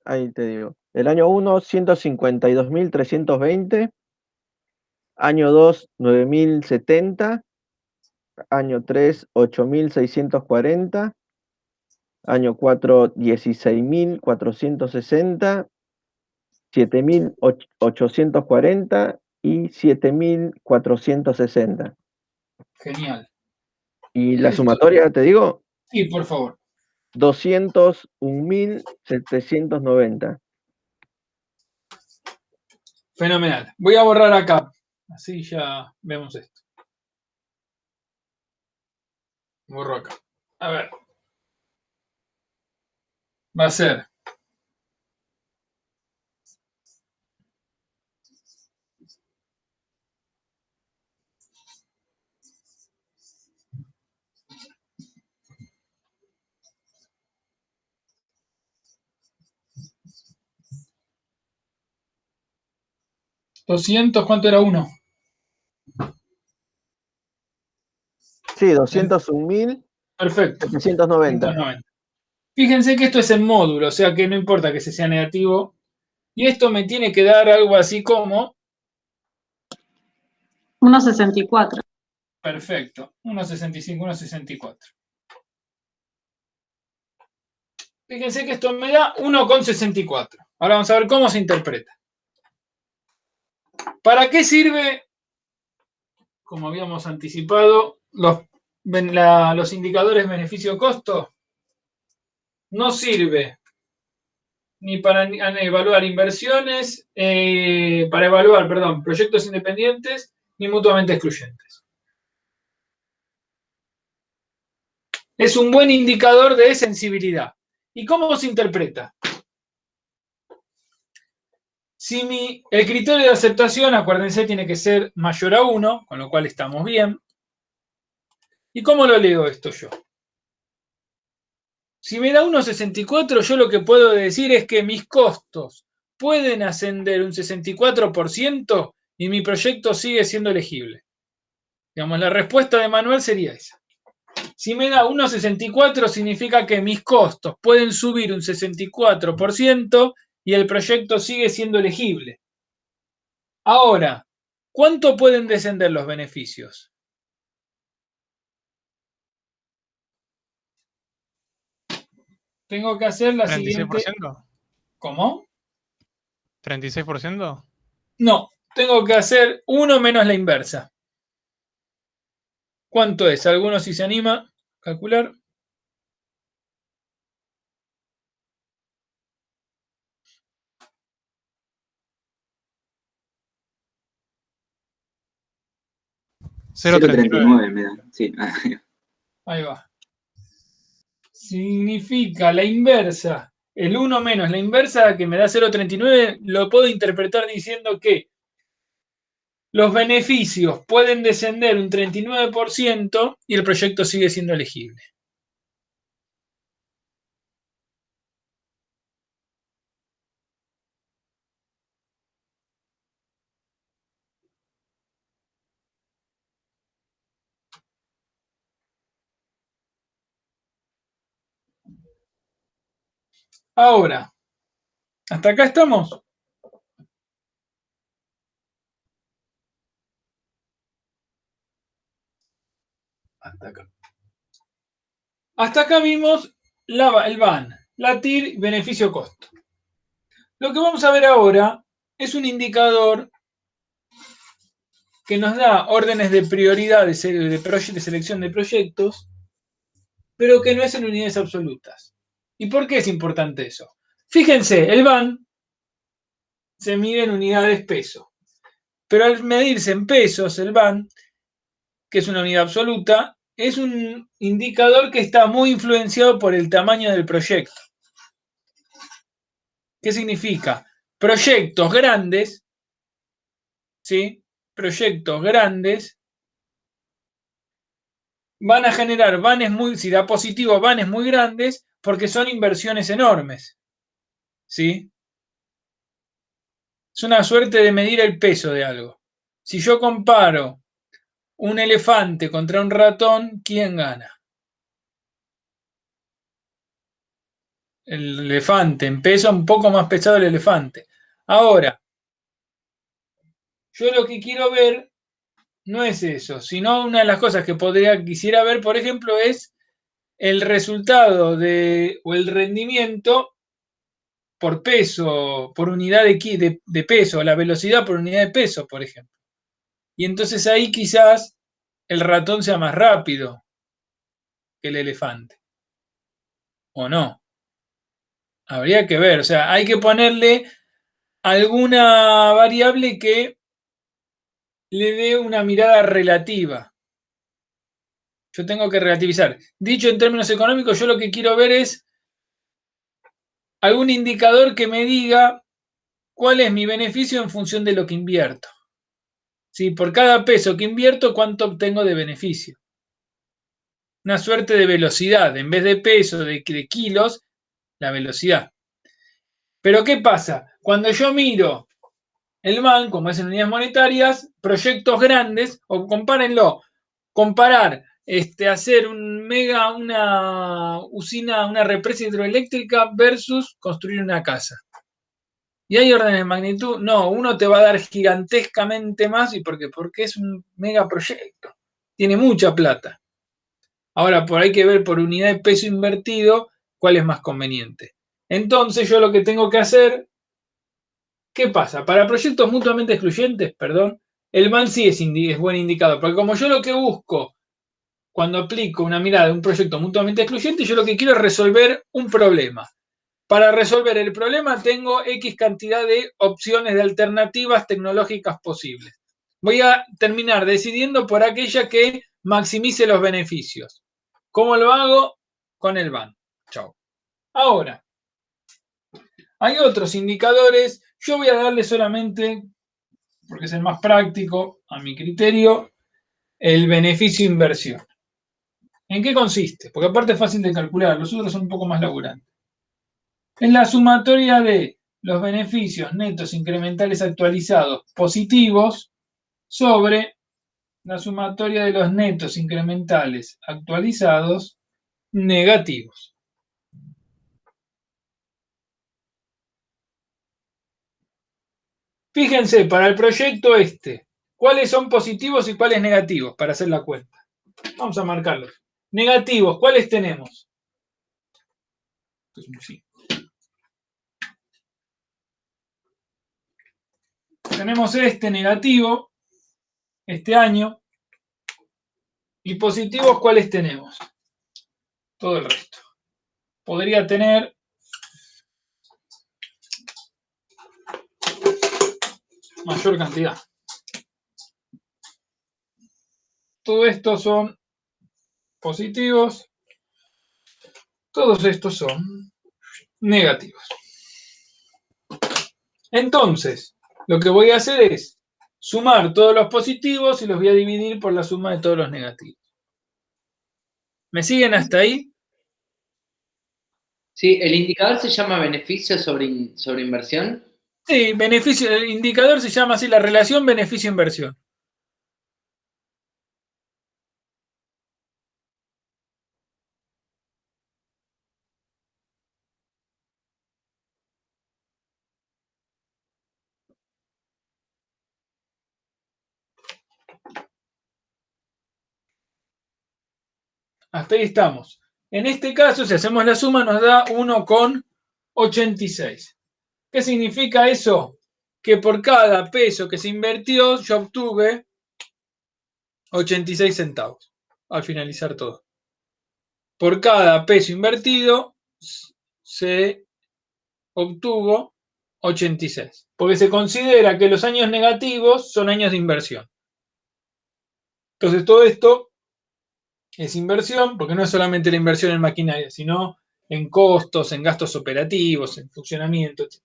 ahí te digo. El año 1, 152.320. Año 2, 9.070. Año 3, 8.640. Año 4, 16.460. 7.840 y 7.460. Genial. Y la Esto. sumatoria, te digo, Sí, por favor. 201.790. Fenomenal. Voy a borrar acá. Así ya vemos esto. Borro acá. A ver. Va a ser 200, ¿cuánto era uno? Sí, 201.790. Perfecto. 190. Fíjense que esto es en módulo, o sea que no importa que se sea negativo. Y esto me tiene que dar algo así como... 1,64. Perfecto. 1,65, 1,64. Fíjense que esto me da 1,64. Ahora vamos a ver cómo se interpreta. ¿Para qué sirve, como habíamos anticipado, los indicadores beneficio-costo? No sirve ni para evaluar inversiones, para evaluar, perdón, proyectos independientes ni mutuamente excluyentes. Es un buen indicador de sensibilidad. ¿Y cómo se interpreta? Si el criterio de aceptación, acuérdense, tiene que ser mayor a 1, con lo cual estamos bien. ¿Y cómo lo leo esto yo? Si me da 1,64, yo lo que puedo decir es que mis costos pueden ascender un 64% y mi proyecto sigue siendo elegible. Digamos, la respuesta de Manuel sería esa. Si me da 1,64 significa que mis costos pueden subir un 64% y el proyecto sigue siendo elegible. Ahora, ¿cuánto pueden descender los beneficios? Tengo que hacer la siguiente... ¿36%? ¿Cómo? ¿36%? No, tengo que hacer 1 menos la inversa. ¿Cuánto es? ¿Alguno si se anima a calcular? $0,39. 0,39 me da. Sí. Ahí va. Significa la inversa. El 1 menos la inversa que me da 0,39 lo puedo interpretar diciendo que los beneficios pueden descender un 39% y el proyecto sigue siendo elegible. Ahora, ¿hasta acá estamos? hasta acá. Hasta acá vimos el BAN, la TIR, beneficio-costo. Lo que vamos a ver ahora es un indicador que nos da órdenes de prioridad de selección de proyectos, pero que no es en unidades absolutas. ¿Y por qué es importante eso? Fíjense, el BAN se mide en unidades peso, pero al medirse en pesos, el BAN, que es una unidad absoluta, es un indicador que está muy influenciado por el tamaño del proyecto. ¿Qué significa? Proyectos grandes, ¿sí? Proyectos grandes van a generar vanes si da positivo, vanes muy grandes, porque son inversiones enormes, ¿sí? Es una suerte de medir el peso de algo. Si yo comparo un elefante contra un ratón, ¿quién gana? El elefante, en peso un poco más pesado el elefante. Ahora, yo lo que quiero ver no es eso, sino una de las cosas que quisiera ver, por ejemplo, es el resultado o el rendimiento por peso, por unidad de peso, la velocidad por unidad de peso, por ejemplo. Y entonces ahí quizás el ratón sea más rápido que el elefante. ¿O no? Habría que ver, o sea, hay que ponerle alguna variable que le dé una mirada relativa. Yo tengo que relativizar. Dicho en términos económicos, yo lo que quiero ver es algún indicador que me diga cuál es mi beneficio en función de lo que invierto. ¿Sí? Por cada peso que invierto, ¿cuánto obtengo de beneficio? Una suerte de velocidad, en vez de peso, de kilos, la velocidad. Pero ¿qué pasa? Cuando yo miro el BAN, como es en unidades monetarias, proyectos grandes, o compárenlo, comparar, hacer una usina, una represa hidroeléctrica versus construir una casa. ¿Y hay órdenes de magnitud? No, uno te va a dar gigantescamente más. ¿Y por qué? Porque es un megaproyecto. Tiene mucha plata. Ahora, por ahí hay que ver por unidad de peso invertido cuál es más conveniente. Entonces, yo lo que tengo que hacer, ¿qué pasa? Para proyectos mutuamente excluyentes, perdón, el BAN sí es buen indicador. Porque como yo lo que busco cuando aplico una mirada de un proyecto mutuamente excluyente, yo lo que quiero es resolver un problema. Para resolver el problema tengo X cantidad de opciones de alternativas tecnológicas posibles. Voy a terminar decidiendo por aquella que maximice los beneficios. ¿Cómo lo hago? Con el BAN. Chao. Ahora, hay otros indicadores. Yo voy a darle solamente, porque es el más práctico a mi criterio, el beneficio inversión. ¿En qué consiste? Porque aparte es fácil de calcular, los otros son un poco más laburantes. Es la sumatoria de los beneficios netos incrementales actualizados positivos sobre la sumatoria de los netos incrementales actualizados negativos. Fíjense, para el proyecto ¿cuáles son positivos y cuáles negativos para hacer la cuenta? Vamos a marcarlos. Negativos, ¿cuáles tenemos? Tenemos negativo, este año, y positivos, ¿cuáles tenemos? Todo el resto. Podría tener mayor cantidad. Todo esto son positivos, todos estos son negativos. Entonces, lo que voy a hacer es sumar todos los positivos y los voy a dividir por la suma de todos los negativos. ¿Me siguen hasta ahí? Sí, el indicador se llama beneficio sobre inversión. Sí, el indicador se llama así, la relación beneficio-inversión. Hasta ahí estamos. En este caso, si hacemos la suma, nos da 1,86. ¿Qué significa eso? Que por cada peso que se invirtió, yo obtuve 86 centavos al finalizar todo. Por cada peso invertido se obtuvo 86, porque se considera que los años negativos son años de inversión. Entonces todo esto es inversión, porque no es solamente la inversión en maquinaria, sino en costos, en gastos operativos, en funcionamiento, etc.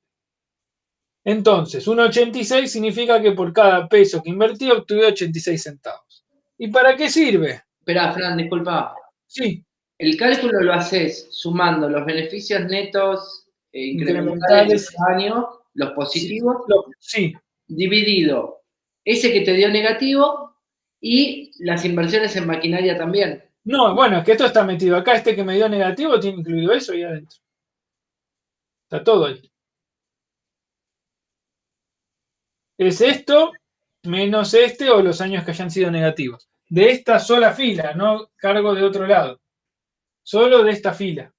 Entonces, 1,86 significa que por cada peso que invertí obtuve 86 centavos. ¿Y para qué sirve? Espera, Fran, disculpa. Sí, El cálculo lo haces sumando los beneficios netos incrementales incrementales. del año, los positivos, Sí, dividido ese que te dio negativo y las inversiones en maquinaria también. no, bueno, es que esto está metido acá. Este que me dio negativo tiene incluido eso ahí adentro. Está todo ahí. Es esto menos este o los años que hayan sido negativos. De esta sola fila, no cargo de otro lado. Solo de esta fila.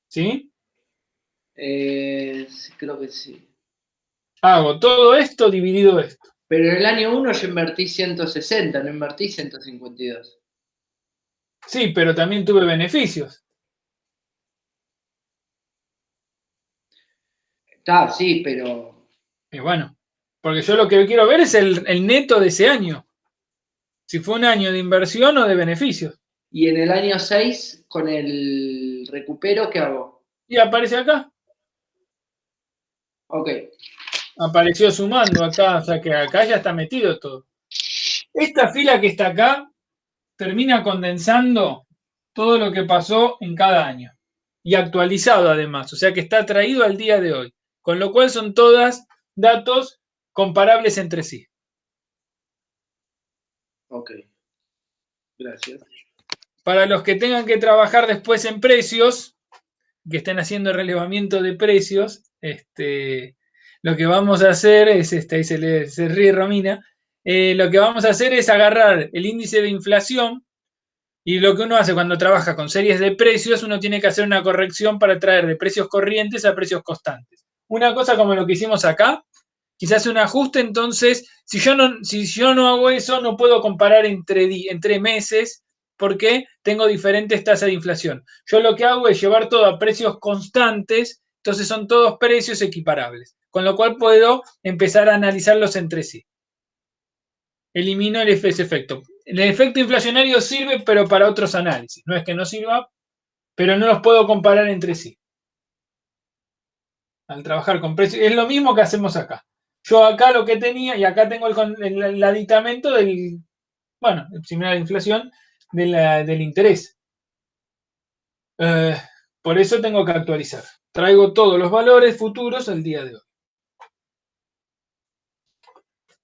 ¿Sí? Sí, creo que sí. Hago todo esto dividido esto. Pero en el año 1 yo invertí 160, no invertí 152. Sí, pero también tuve beneficios. Está, sí, pero... Y bueno, porque yo lo que quiero ver es el neto de ese año. Si fue un año de inversión o de beneficios. Y en el año 6, con el recupero, ¿qué hago? Y aparece acá. Ok. Apareció sumando acá, o sea que acá ya está metido todo. Esta fila que está acá termina condensando todo lo que pasó en cada año. Y actualizado además, o sea que está traído al día de hoy. Con lo cual son todas datos comparables entre sí. Ok. Gracias. Para los que tengan que trabajar después en precios, que estén haciendo relevamiento de precios, lo que vamos a hacer es, ahí se ríe Romina, lo que vamos a hacer es agarrar el índice de inflación y lo que uno hace cuando trabaja con series de precios, uno tiene que hacer una corrección para traer de precios corrientes a precios constantes. Una cosa como lo que hicimos acá, quizás un ajuste, entonces, si yo no hago eso, no puedo comparar entre meses porque tengo diferentes tasas de inflación. Yo lo que hago es llevar todo a precios constantes, entonces son todos precios equiparables, con lo cual puedo empezar a analizarlos entre sí. Elimino ese efecto. El efecto inflacionario sirve, pero para otros análisis. No es que no sirva, pero no los puedo comparar entre sí. Al trabajar con precios. Es lo mismo que hacemos acá. Yo acá lo que tenía, y acá tengo el aditamento del, bueno, similar a la inflación, del interés. Por eso tengo que actualizar. Traigo todos los valores futuros al día de hoy.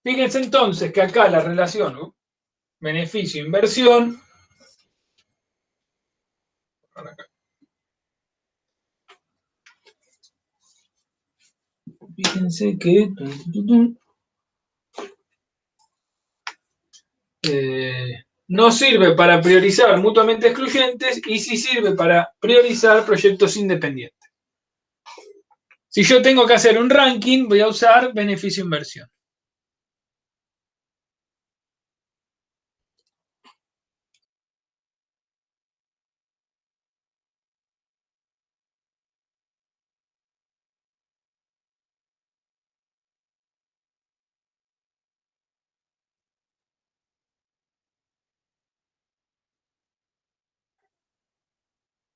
Fíjense entonces que acá la relación beneficio-inversión. Fíjense que no sirve para priorizar mutuamente excluyentes y sí sirve para priorizar proyectos independientes. Si yo tengo que hacer un ranking, voy a usar beneficio-inversión.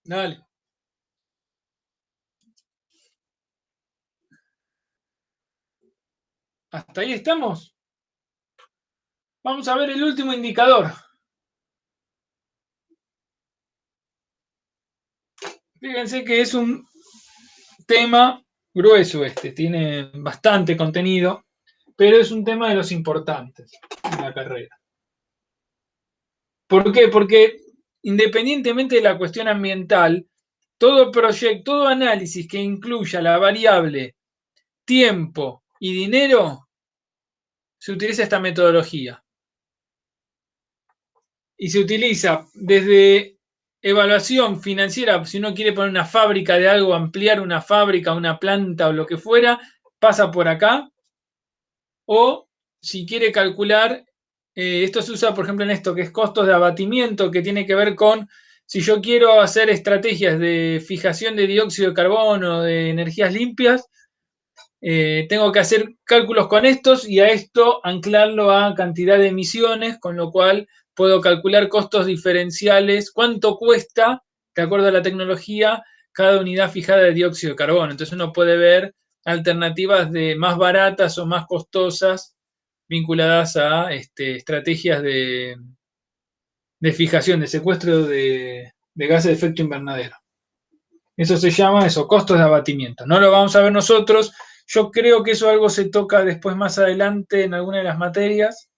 Dale. ¿Hasta ahí estamos? Vamos a ver el último indicador. Fíjense que es un tema grueso tiene bastante contenido, pero es un tema de los importantes en la carrera. ¿Por qué? Porque independientemente de la cuestión ambiental, todo proyecto, todo análisis que incluya la variable tiempo y dinero, se utiliza esta metodología. y se utiliza desde evaluación financiera, si uno quiere poner una fábrica de algo, ampliar una fábrica, una planta o lo que fuera, pasa por acá. O si quiere calcular, esto se usa por ejemplo en esto que es costos de abatimiento, que tiene que ver con si yo quiero hacer estrategias de fijación de dióxido de carbono, de energías limpias, tengo que hacer cálculos con estos y a esto anclarlo a cantidad de emisiones, con lo cual puedo calcular costos diferenciales, cuánto cuesta, de acuerdo a la tecnología, cada unidad fijada de dióxido de carbono. Entonces uno puede ver alternativas de más baratas o más costosas vinculadas a estrategias de fijación, de secuestro de gases de efecto invernadero. Eso se llama costos de abatimiento. No lo vamos a ver nosotros. Yo creo que eso algo se toca después más adelante en alguna de las materias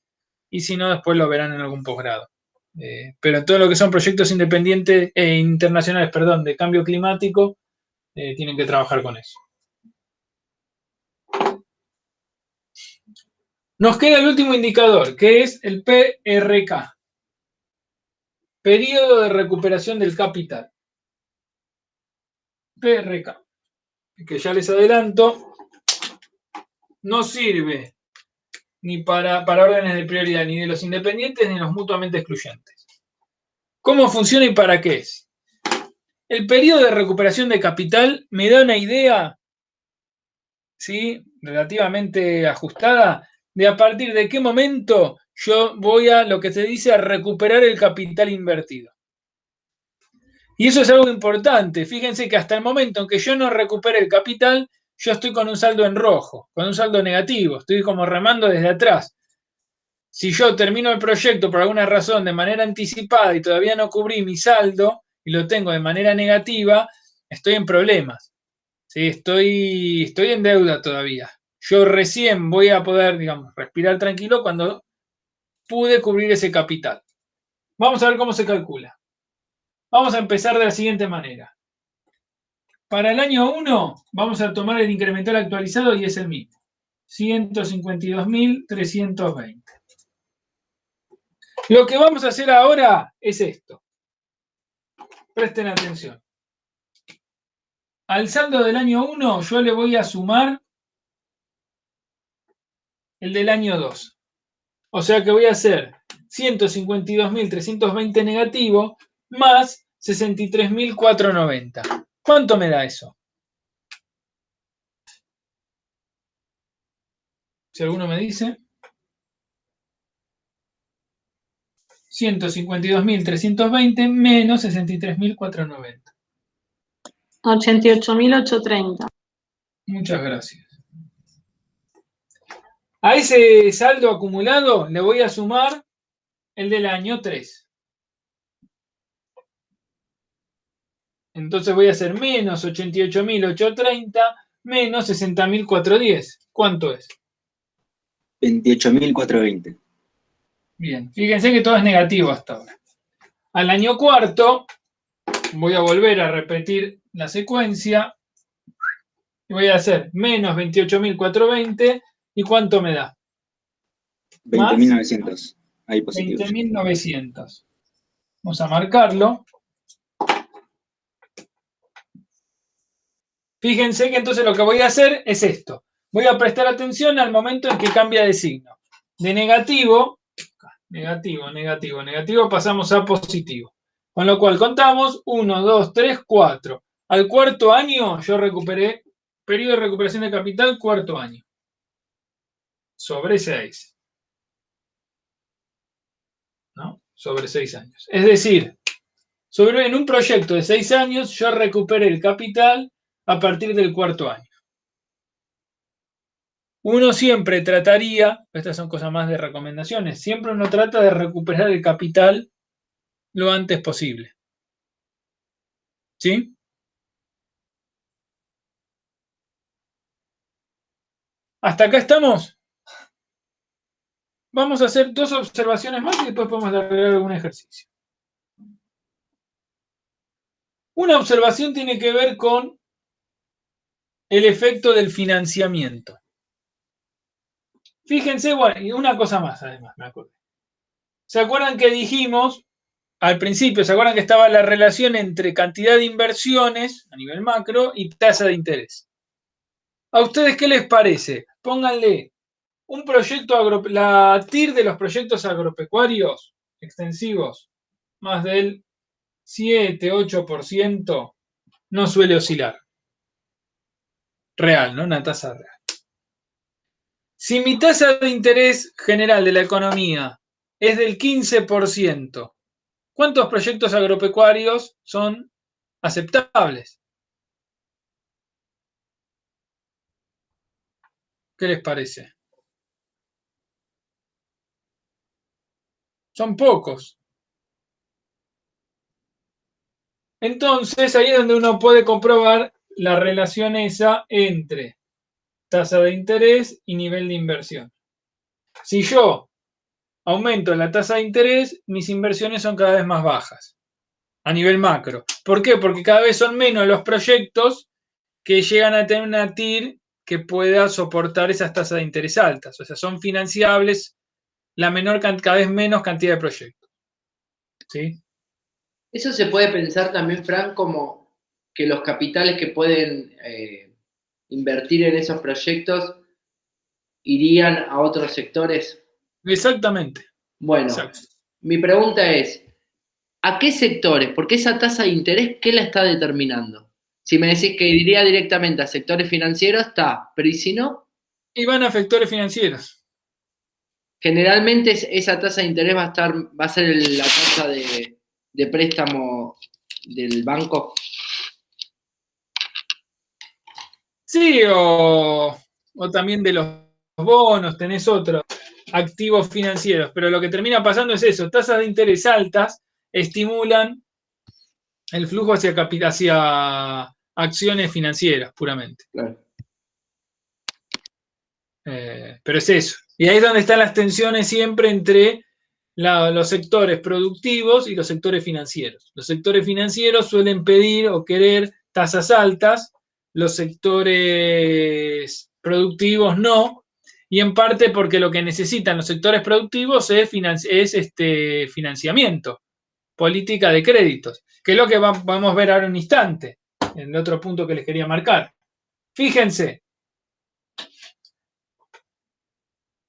y si no, después lo verán en algún posgrado. Pero en todo lo que son proyectos independientes internacionales, perdón, de cambio climático, tienen que trabajar con eso. Nos queda el último indicador, que es el PRK, periodo de recuperación del capital. PRK, que ya les adelanto, no sirve ni para órdenes de prioridad, ni de los independientes, ni de los mutuamente excluyentes. ¿Cómo funciona y para qué es? El periodo de recuperación de capital me da una idea, ¿sí?, relativamente ajustada, de a partir de qué momento yo voy a, lo que se dice, a recuperar el capital invertido. Y eso es algo importante. Fíjense que hasta el momento en que yo no recupere el capital, yo estoy con un saldo en rojo, con un saldo negativo, estoy como remando desde atrás. Si yo termino el proyecto por alguna razón de manera anticipada y todavía no cubrí mi saldo y lo tengo de manera negativa, estoy en problemas. ¿Sí? Estoy en deuda todavía. Yo recién voy a poder, digamos, respirar tranquilo cuando pude cubrir ese capital. Vamos a ver cómo se calcula. Vamos a empezar de la siguiente manera. Para el año 1 vamos a tomar el incremental actualizado y es el mismo. 152.320. Lo que vamos a hacer ahora es esto. Presten atención. Al saldo del año 1 yo le voy a sumar el del año 2. O sea que voy a hacer 152.320 negativo más 63.490. ¿Cuánto me da eso? Si alguno me dice. 152.320 menos 63.490. 88.830. Muchas gracias. A ese saldo acumulado le voy a sumar el del año 3. Entonces voy a hacer menos 88.830 menos 60.410. ¿Cuánto es? 28.420. Bien, fíjense que todo es negativo hasta ahora. Al año cuarto voy a volver a repetir la secuencia y voy a hacer menos 28.420 y ¿cuánto me da? 20.900. Ahí positivo. 20.900. Vamos a marcarlo. Fíjense que entonces lo que voy a hacer es esto. Voy a prestar atención al momento en que cambia de signo. De negativo, negativo, pasamos a positivo. Con lo cual contamos 1, 2, 3, 4. Al cuarto año yo recuperé, periodo de recuperación de capital, cuarto año. Sobre 6. ¿No? Sobre 6 años. Es decir, en un proyecto de 6 años yo recuperé el capital a partir del cuarto año. Uno siempre trataría, estas son cosas más de recomendaciones, siempre uno trata de recuperar el capital lo antes posible. ¿Sí? ¿Hasta acá estamos? Vamos a hacer 2 observaciones más y después podemos agregar algún ejercicio. Una observación tiene que ver con el efecto del financiamiento. Fíjense, bueno, y una cosa más además, me acuerdo. ¿Se acuerdan que dijimos al principio, ¿se acuerdan que estaba la relación entre cantidad de inversiones a nivel macro y tasa de interés? ¿A ustedes qué les parece? Pónganle un proyecto, la TIR de los proyectos agropecuarios extensivos, más del 7-8%, no suele oscilar. Real, ¿no? Una tasa real. Si mi tasa de interés general de la economía es del 15%, ¿cuántos proyectos agropecuarios son aceptables? ¿Qué les parece? Son pocos. Entonces, ahí es donde uno puede comprobar la relación esa entre tasa de interés y nivel de inversión. Si yo aumento la tasa de interés, mis inversiones son cada vez más bajas a nivel macro. ¿Por qué? Porque cada vez son menos los proyectos que llegan a tener una TIR que pueda soportar esas tasas de interés altas. O sea, son financiables cada vez menos cantidad de proyectos. ¿Sí? Eso se puede pensar también, Fran, como que los capitales que pueden invertir en esos proyectos irían a otros sectores. Exactamente. Bueno, Exacto. Mi pregunta es, ¿a qué sectores? Porque esa tasa de interés, ¿qué la está determinando? Si me decís que iría directamente a sectores financieros, está, pero ¿y si no? Y van a factores financieros. Generalmente esa tasa de interés va a ser la tasa de préstamo del banco. Sí, o también de los bonos, tenés otros activos financieros, pero lo que termina pasando es eso, tasas de interés altas estimulan el flujo hacia acciones financieras, puramente. Claro. Pero es eso. Y ahí es donde están las tensiones siempre entre los sectores productivos y los sectores financieros. Los sectores financieros suelen pedir o querer tasas altas, los sectores productivos no, y en parte porque lo que necesitan los sectores productivos es financiamiento, política de créditos, que es lo que vamos a ver ahora en un instante, en el otro punto que les quería marcar. Fíjense,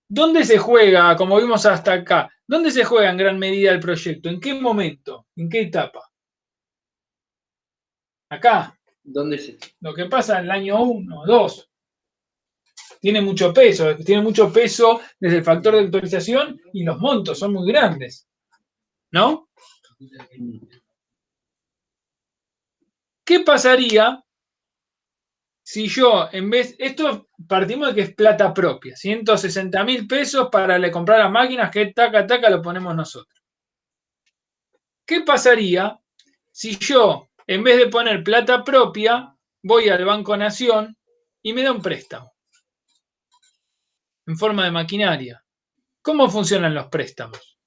¿dónde se juega, como vimos hasta acá, dónde se juega en gran medida el proyecto? ¿En qué momento? ¿En qué etapa? Acá. ¿Dónde se? Lo que pasa en el año 1, 2. Tiene mucho peso desde el factor de actualización y los montos son muy grandes. ¿No? ¿Qué pasaría si yo, esto partimos de que es plata propia, 160.000 pesos para comprar las máquinas que taca lo ponemos nosotros? ¿Qué pasaría si yo, en vez de poner plata propia, voy al Banco Nación y me da un préstamo en forma de maquinaria? ¿Cómo funcionan los préstamos?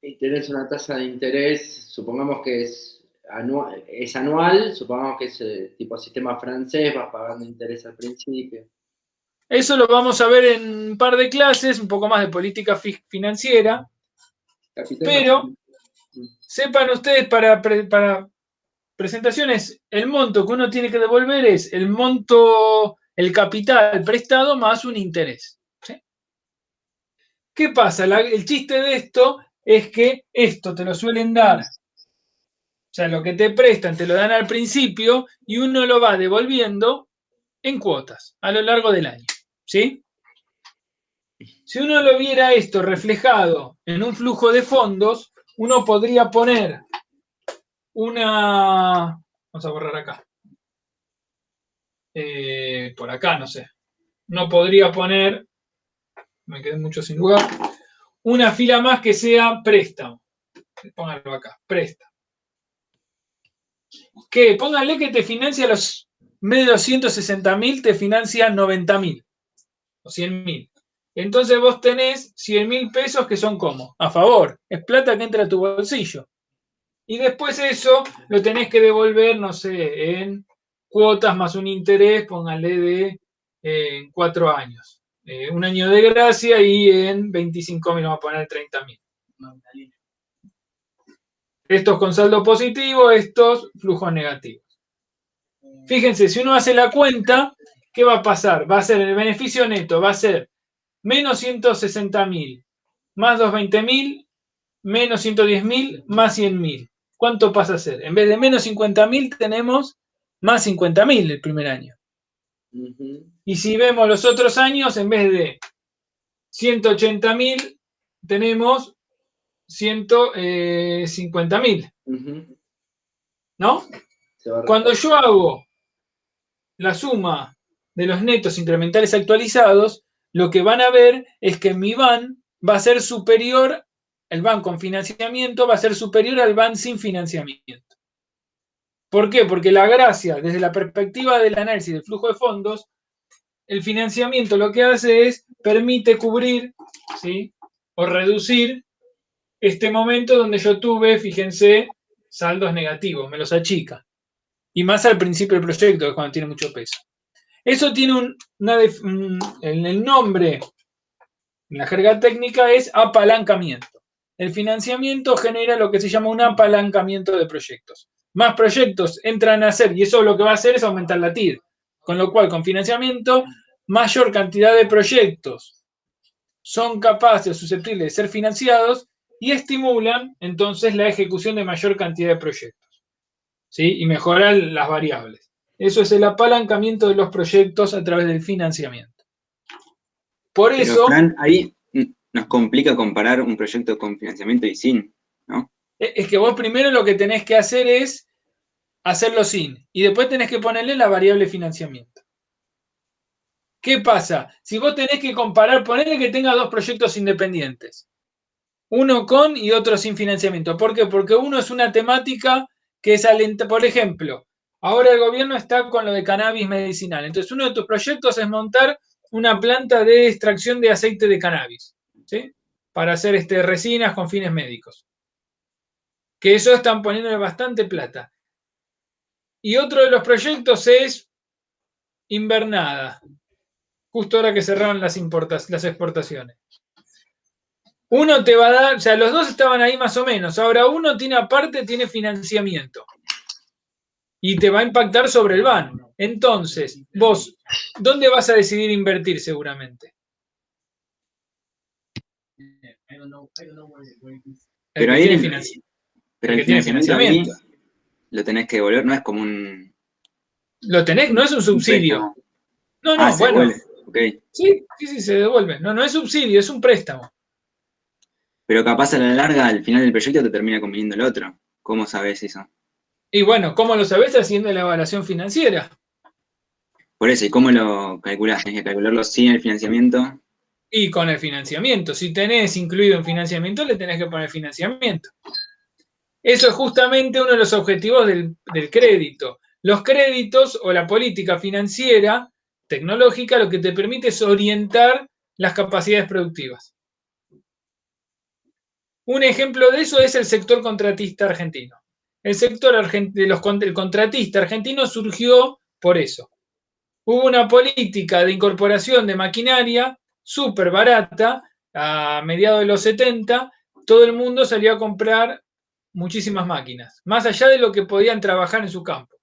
Y tenés una tasa de interés, supongamos que es anual, supongamos que es tipo sistema francés, vas pagando interés al principio. Eso lo vamos a ver en un par de clases, un poco más de política financiera, pero sepan ustedes para presentaciones, el monto que uno tiene que devolver es el monto, el capital prestado más un interés. ¿Sí? ¿Qué pasa? El chiste de esto es que esto te lo suelen dar, o sea, lo que te prestan te lo dan al principio y uno lo va devolviendo en cuotas a lo largo del año. ¿Sí? Si uno lo viera esto reflejado en un flujo de fondos, uno podría poner vamos a borrar acá. Por acá, no sé. No podría poner, me quedé mucho sin lugar, una fila más que sea préstamo. Pónganlo acá, préstamo. ¿Qué? Pónganle que te financia los medio de 260.000, te financia 90.000 o 100.000. Entonces vos tenés 100.000 pesos que son como a favor. Es plata que entra a tu bolsillo. Y después eso lo tenés que devolver, no sé, en cuotas más un interés, pónganle de 4 años. Un año de gracia y en 25.000 vamos a poner 30.000. Estos con saldo positivo, estos flujos negativos. Fíjense, si uno hace la cuenta, ¿qué va a pasar? Va a ser el beneficio neto, va a ser menos 160.000, más 220.000, menos 110.000, más 100.000. ¿Cuánto pasa a ser? En vez de menos 50.000 tenemos más 50.000 el primer año. Y si vemos los otros años, en vez de 180.000, tenemos 150.000. ¿No? Cuando yo hago la suma de los netos incrementales actualizados, lo que van a ver es que mi BAN va a ser superior, el BAN con financiamiento va a ser superior al BAN sin financiamiento. ¿Por qué? Porque la gracia, desde la perspectiva del análisis del flujo de fondos, el financiamiento lo que hace es, permite cubrir, ¿sí?, o reducir este momento donde yo tuve, fíjense, saldos negativos, me los achica. Y más al principio del proyecto, que es cuando tiene mucho peso. Eso tiene el nombre, en la jerga técnica, es apalancamiento. El financiamiento genera lo que se llama un apalancamiento de proyectos. Más proyectos entran a hacer, y eso lo que va a hacer es aumentar la TIR. Con lo cual, con financiamiento, mayor cantidad de proyectos son capaces o susceptibles de ser financiados y estimulan entonces la ejecución de mayor cantidad de proyectos, ¿sí? Y mejoran las variables. Eso es el apalancamiento de los proyectos a través del financiamiento. Por Pero, eso, Fran, ahí nos complica comparar un proyecto con financiamiento y sin, ¿no? es que vos primero lo que tenés que hacer es hacerlo sin, y después tenés que ponerle la variable financiamiento. ¿Qué pasa? Si vos tenés que comparar, ponele que tenga dos proyectos independientes, uno con y otro sin financiamiento. ¿Por qué? Porque uno es una temática que es por ejemplo, ahora el gobierno está con lo de cannabis medicinal. Entonces, uno de tus proyectos es montar una planta de extracción de aceite de cannabis, ¿sí?, para hacer resinas con fines médicos. Que eso están poniéndole bastante plata. Y otro de los proyectos es invernada, justo ahora que cerraron las exportaciones. Uno te va a dar, o sea, los dos estaban ahí más o menos. Ahora uno tiene aparte, tiene financiamiento. Y te va a impactar sobre el BAN. Entonces, vos, ¿dónde vas a decidir invertir seguramente? Pero ahí el financiamiento ahí financiamiento. lo tenés que devolver, no es como un Lo tenés, no es un subsidio. préstamo. No, Se bueno. devuelve, ok. Sí, se devuelve. No es subsidio, es un préstamo. Pero capaz a la larga, al final del proyecto, te termina conveniendo el otro. ¿Cómo sabes eso? Y bueno, ¿cómo lo sabés? Haciendo la evaluación financiera. Por eso, ¿y cómo lo calculás? ¿Tenés que calcularlo sin el financiamiento? Y con el financiamiento. Si tenés incluido en financiamiento, le tenés que poner financiamiento. Eso es justamente uno de los objetivos del crédito. Los créditos o la política financiera tecnológica lo que te permite es orientar las capacidades productivas. Un ejemplo de eso es el sector contratista argentino. El sector el contratista argentino surgió por eso. Hubo una política de incorporación de maquinaria súper barata a mediados de los 70. Todo el mundo salió a comprar muchísimas máquinas, más allá de lo que podían trabajar en su campo,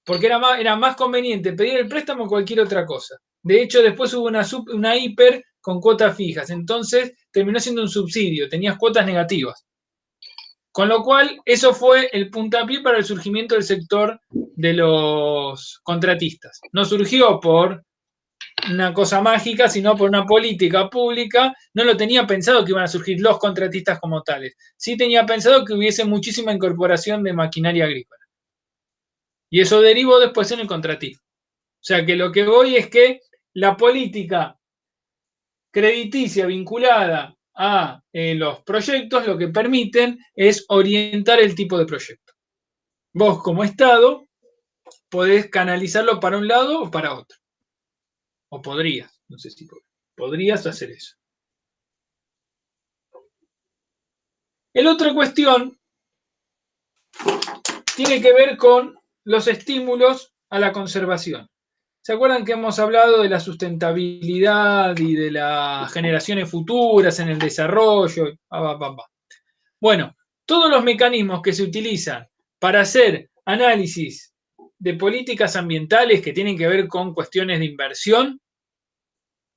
porque era más conveniente pedir el préstamo que cualquier otra cosa. De hecho, después hubo una hiper con cuotas fijas, entonces terminó siendo un subsidio, tenías cuotas negativas. Con lo cual, eso fue el puntapié para el surgimiento del sector de los contratistas. No surgió por una cosa mágica, sino por una política pública. No lo tenía pensado que iban a surgir los contratistas como tales. Sí tenía pensado que hubiese muchísima incorporación de maquinaria agrícola. Y eso derivó después en el contratismo. O sea que lo que voy es que la política crediticia vinculada a los proyectos lo que permiten es orientar el tipo de proyecto. Vos como Estado podés canalizarlo para un lado o para otro. O podrías, no sé si podrías hacer eso. La otra cuestión tiene que ver con los estímulos a la conservación. ¿Se acuerdan que hemos hablado de la sustentabilidad y de las generaciones futuras en el desarrollo? Bueno, todos los mecanismos que se utilizan para hacer análisis de políticas ambientales que tienen que ver con cuestiones de inversión,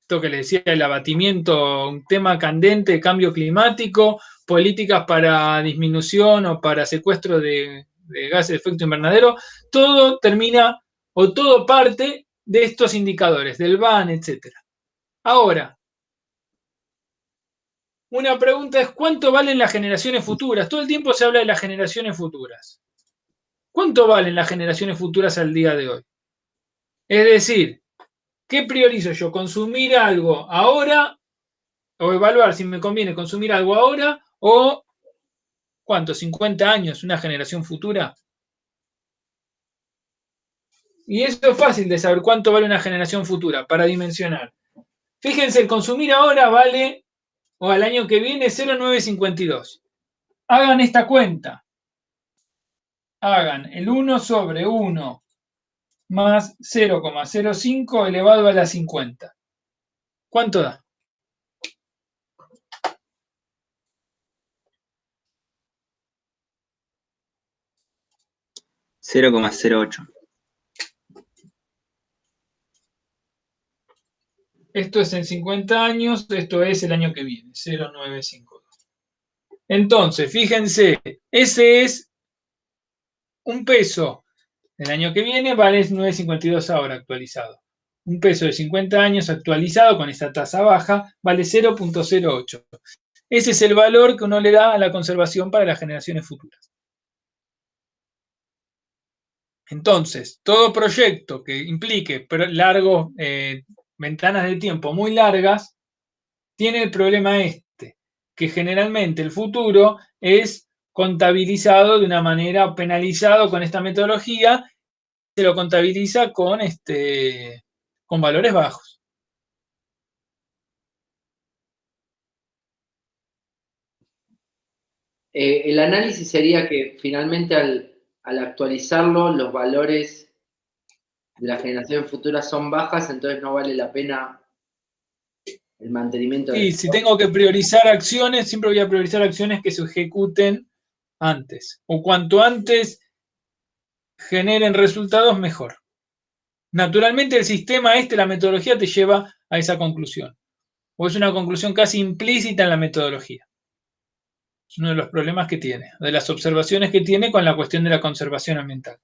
esto que les decía, el abatimiento, un tema candente de cambio climático, políticas para disminución o para secuestro de gases de efecto invernadero, todo termina o todo parte de estos indicadores, del BAN, etc. Ahora, una pregunta es, ¿cuánto valen las generaciones futuras? Todo el tiempo se habla de las generaciones futuras. ¿Cuánto valen las generaciones futuras al día de hoy? Es decir, ¿qué priorizo yo? ¿Consumir algo ahora o evaluar si me conviene consumir algo ahora o, ¿cuánto? ¿50 años? ¿Una generación futura? Y eso es fácil de saber cuánto vale una generación futura para dimensionar. Fíjense, el consumir ahora vale, o al año que viene, 0,952. Hagan esta cuenta. Hagan el 1 sobre 1 más 0,05 elevado a la 50. ¿Cuánto da? $0,08. Esto es en 50 años, esto es el año que viene, 0,952. Entonces, fíjense, ese es un peso el año que viene, vale 9,52 ahora actualizado. Un peso de 50 años actualizado con esta tasa baja vale 0,08. Ese es el valor que uno le da a la conservación para las generaciones futuras. Entonces, todo proyecto que implique ventanas de tiempo muy largas, tiene el problema que generalmente el futuro es contabilizado de una manera, penalizado con esta metodología, se lo contabiliza con valores bajos. El análisis sería que finalmente al actualizarlo, los valores de la generación futura son bajas, entonces no vale la pena el mantenimiento Y de... si tengo que priorizar acciones, siempre voy a priorizar acciones que se ejecuten antes. O cuanto antes generen resultados, mejor. Naturalmente el sistema la metodología te lleva a esa conclusión. O es una conclusión casi implícita en la metodología. Es uno de los problemas que tiene, de las observaciones que tiene con la cuestión de la conservación ambiental.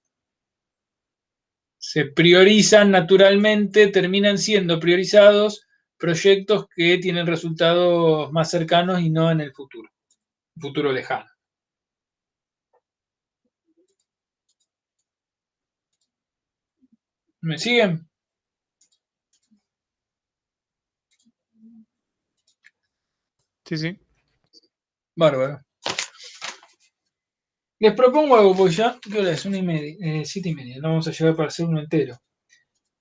Se priorizan naturalmente, terminan siendo priorizados proyectos que tienen resultados más cercanos y no en el futuro lejano. ¿Me siguen? Sí, sí. Bárbaro. Les propongo algo, porque ya, ¿qué hora es? 7:30. No vamos a llegar para hacer uno entero.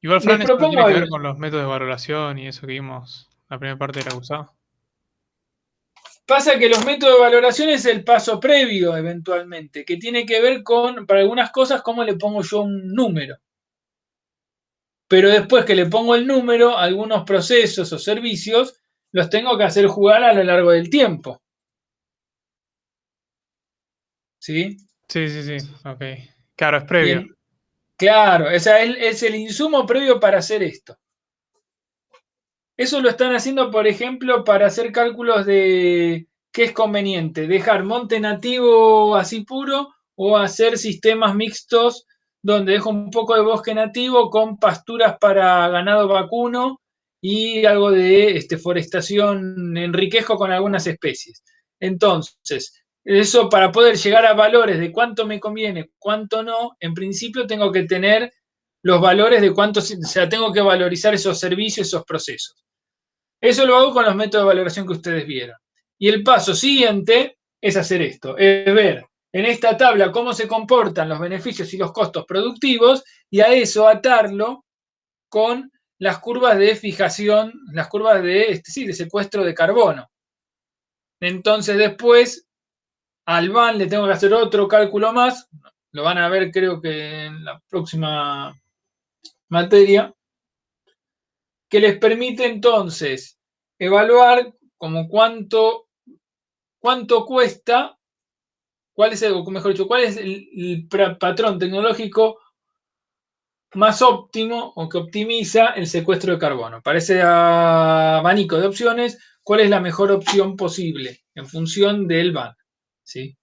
Igual, Fran, Les eso no propongo tiene que ver algo. con los métodos de valoración y eso que vimos la primera parte de la cursada. Pasa que los métodos de valoración es el paso previo, eventualmente, que tiene que ver con, para algunas cosas, cómo le pongo yo un número. Pero después que le pongo el número, algunos procesos o servicios los tengo que hacer jugar a lo largo del tiempo. ¿Sí? Sí, sí, sí. Ok. Claro, es previo. Claro, o sea, es el insumo previo para hacer esto. Eso lo están haciendo, por ejemplo, para hacer cálculos de qué es conveniente, dejar monte nativo así puro o hacer sistemas mixtos donde dejo un poco de bosque nativo con pasturas para ganado vacuno y algo de forestación, enriquezco con algunas especies. Entonces, eso para poder llegar a valores de cuánto me conviene, cuánto no, en principio tengo que tener los valores de cuánto, o sea, tengo que valorizar esos servicios, esos procesos. Eso lo hago con los métodos de valoración que ustedes vieron. Y el paso siguiente es hacer esto, es ver en esta tabla cómo se comportan los beneficios y los costos productivos y a eso atarlo con las curvas de fijación, las curvas de secuestro de carbono. Entonces después al BAN le tengo que hacer otro cálculo más, lo van a ver creo que en la próxima materia, que les permite entonces evaluar como cuánto cuesta ¿Cuál es o mejor dicho, cuál es el patrón tecnológico más óptimo o que optimiza el secuestro de carbono? Para ese abanico de opciones, ¿cuál es la mejor opción posible en función del BAN? ¿Sí?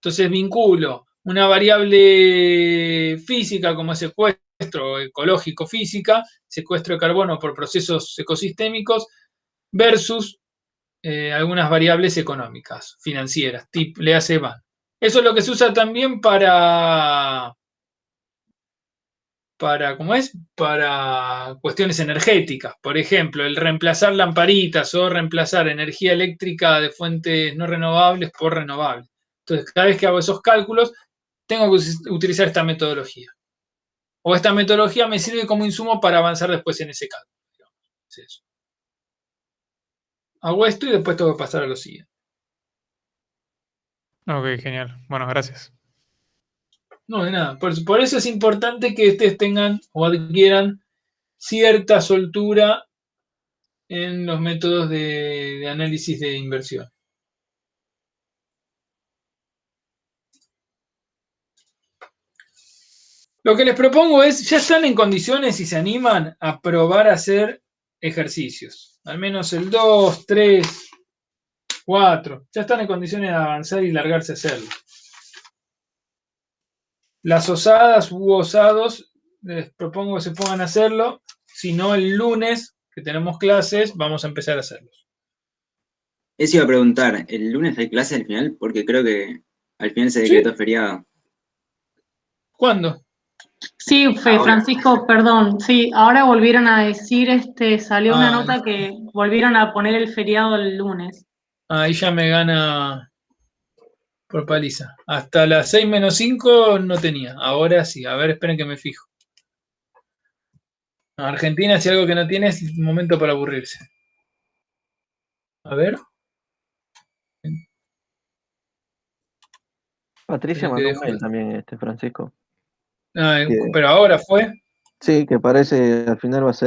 Entonces vinculo una variable física como es secuestro ecológico física, secuestro de carbono por procesos ecosistémicos, versus algunas variables económicas, financieras, le hace BAN. Eso es lo que se usa también ¿cómo es? Para cuestiones energéticas. Por ejemplo, el reemplazar lamparitas o reemplazar energía eléctrica de fuentes no renovables por renovables. Entonces, cada vez que hago esos cálculos, tengo que utilizar esta metodología. O esta metodología me sirve como insumo para avanzar después en ese cálculo. Es eso. Hago esto y después tengo que pasar a lo siguiente. Ok, genial. Bueno, gracias. No, de nada. Por eso es importante que ustedes tengan o adquieran cierta soltura en los métodos de análisis de inversión. Lo que les propongo es, ya están en condiciones y se animan a probar a hacer ejercicios. Al menos el 2, 3, 4. Ya están en condiciones de avanzar y largarse a hacerlo. Las osadas u osados, les propongo que se pongan a hacerlo. Si no, el lunes, que tenemos clases, vamos a empezar a hacerlos. Eso iba a preguntar, ¿el lunes hay clase al final? Porque creo que al final se ¿Sí? decretó feriado. ¿Cuándo? Sí, Ahora. Francisco, perdón. Sí, ahora volvieron a decir, salió una Ah, nota que volvieron a poner el feriado el lunes. ahí ya me gana por paliza. Hasta las 6 menos 5 no tenía. Ahora sí. A ver, esperen que me fijo. Argentina, si algo que no tiene, es un momento para aburrirse. A ver. Patricia Esperen que mandó un dejo. mail también, Francisco. Ah, Que, pero ahora fue. sí, que parece al final va a ser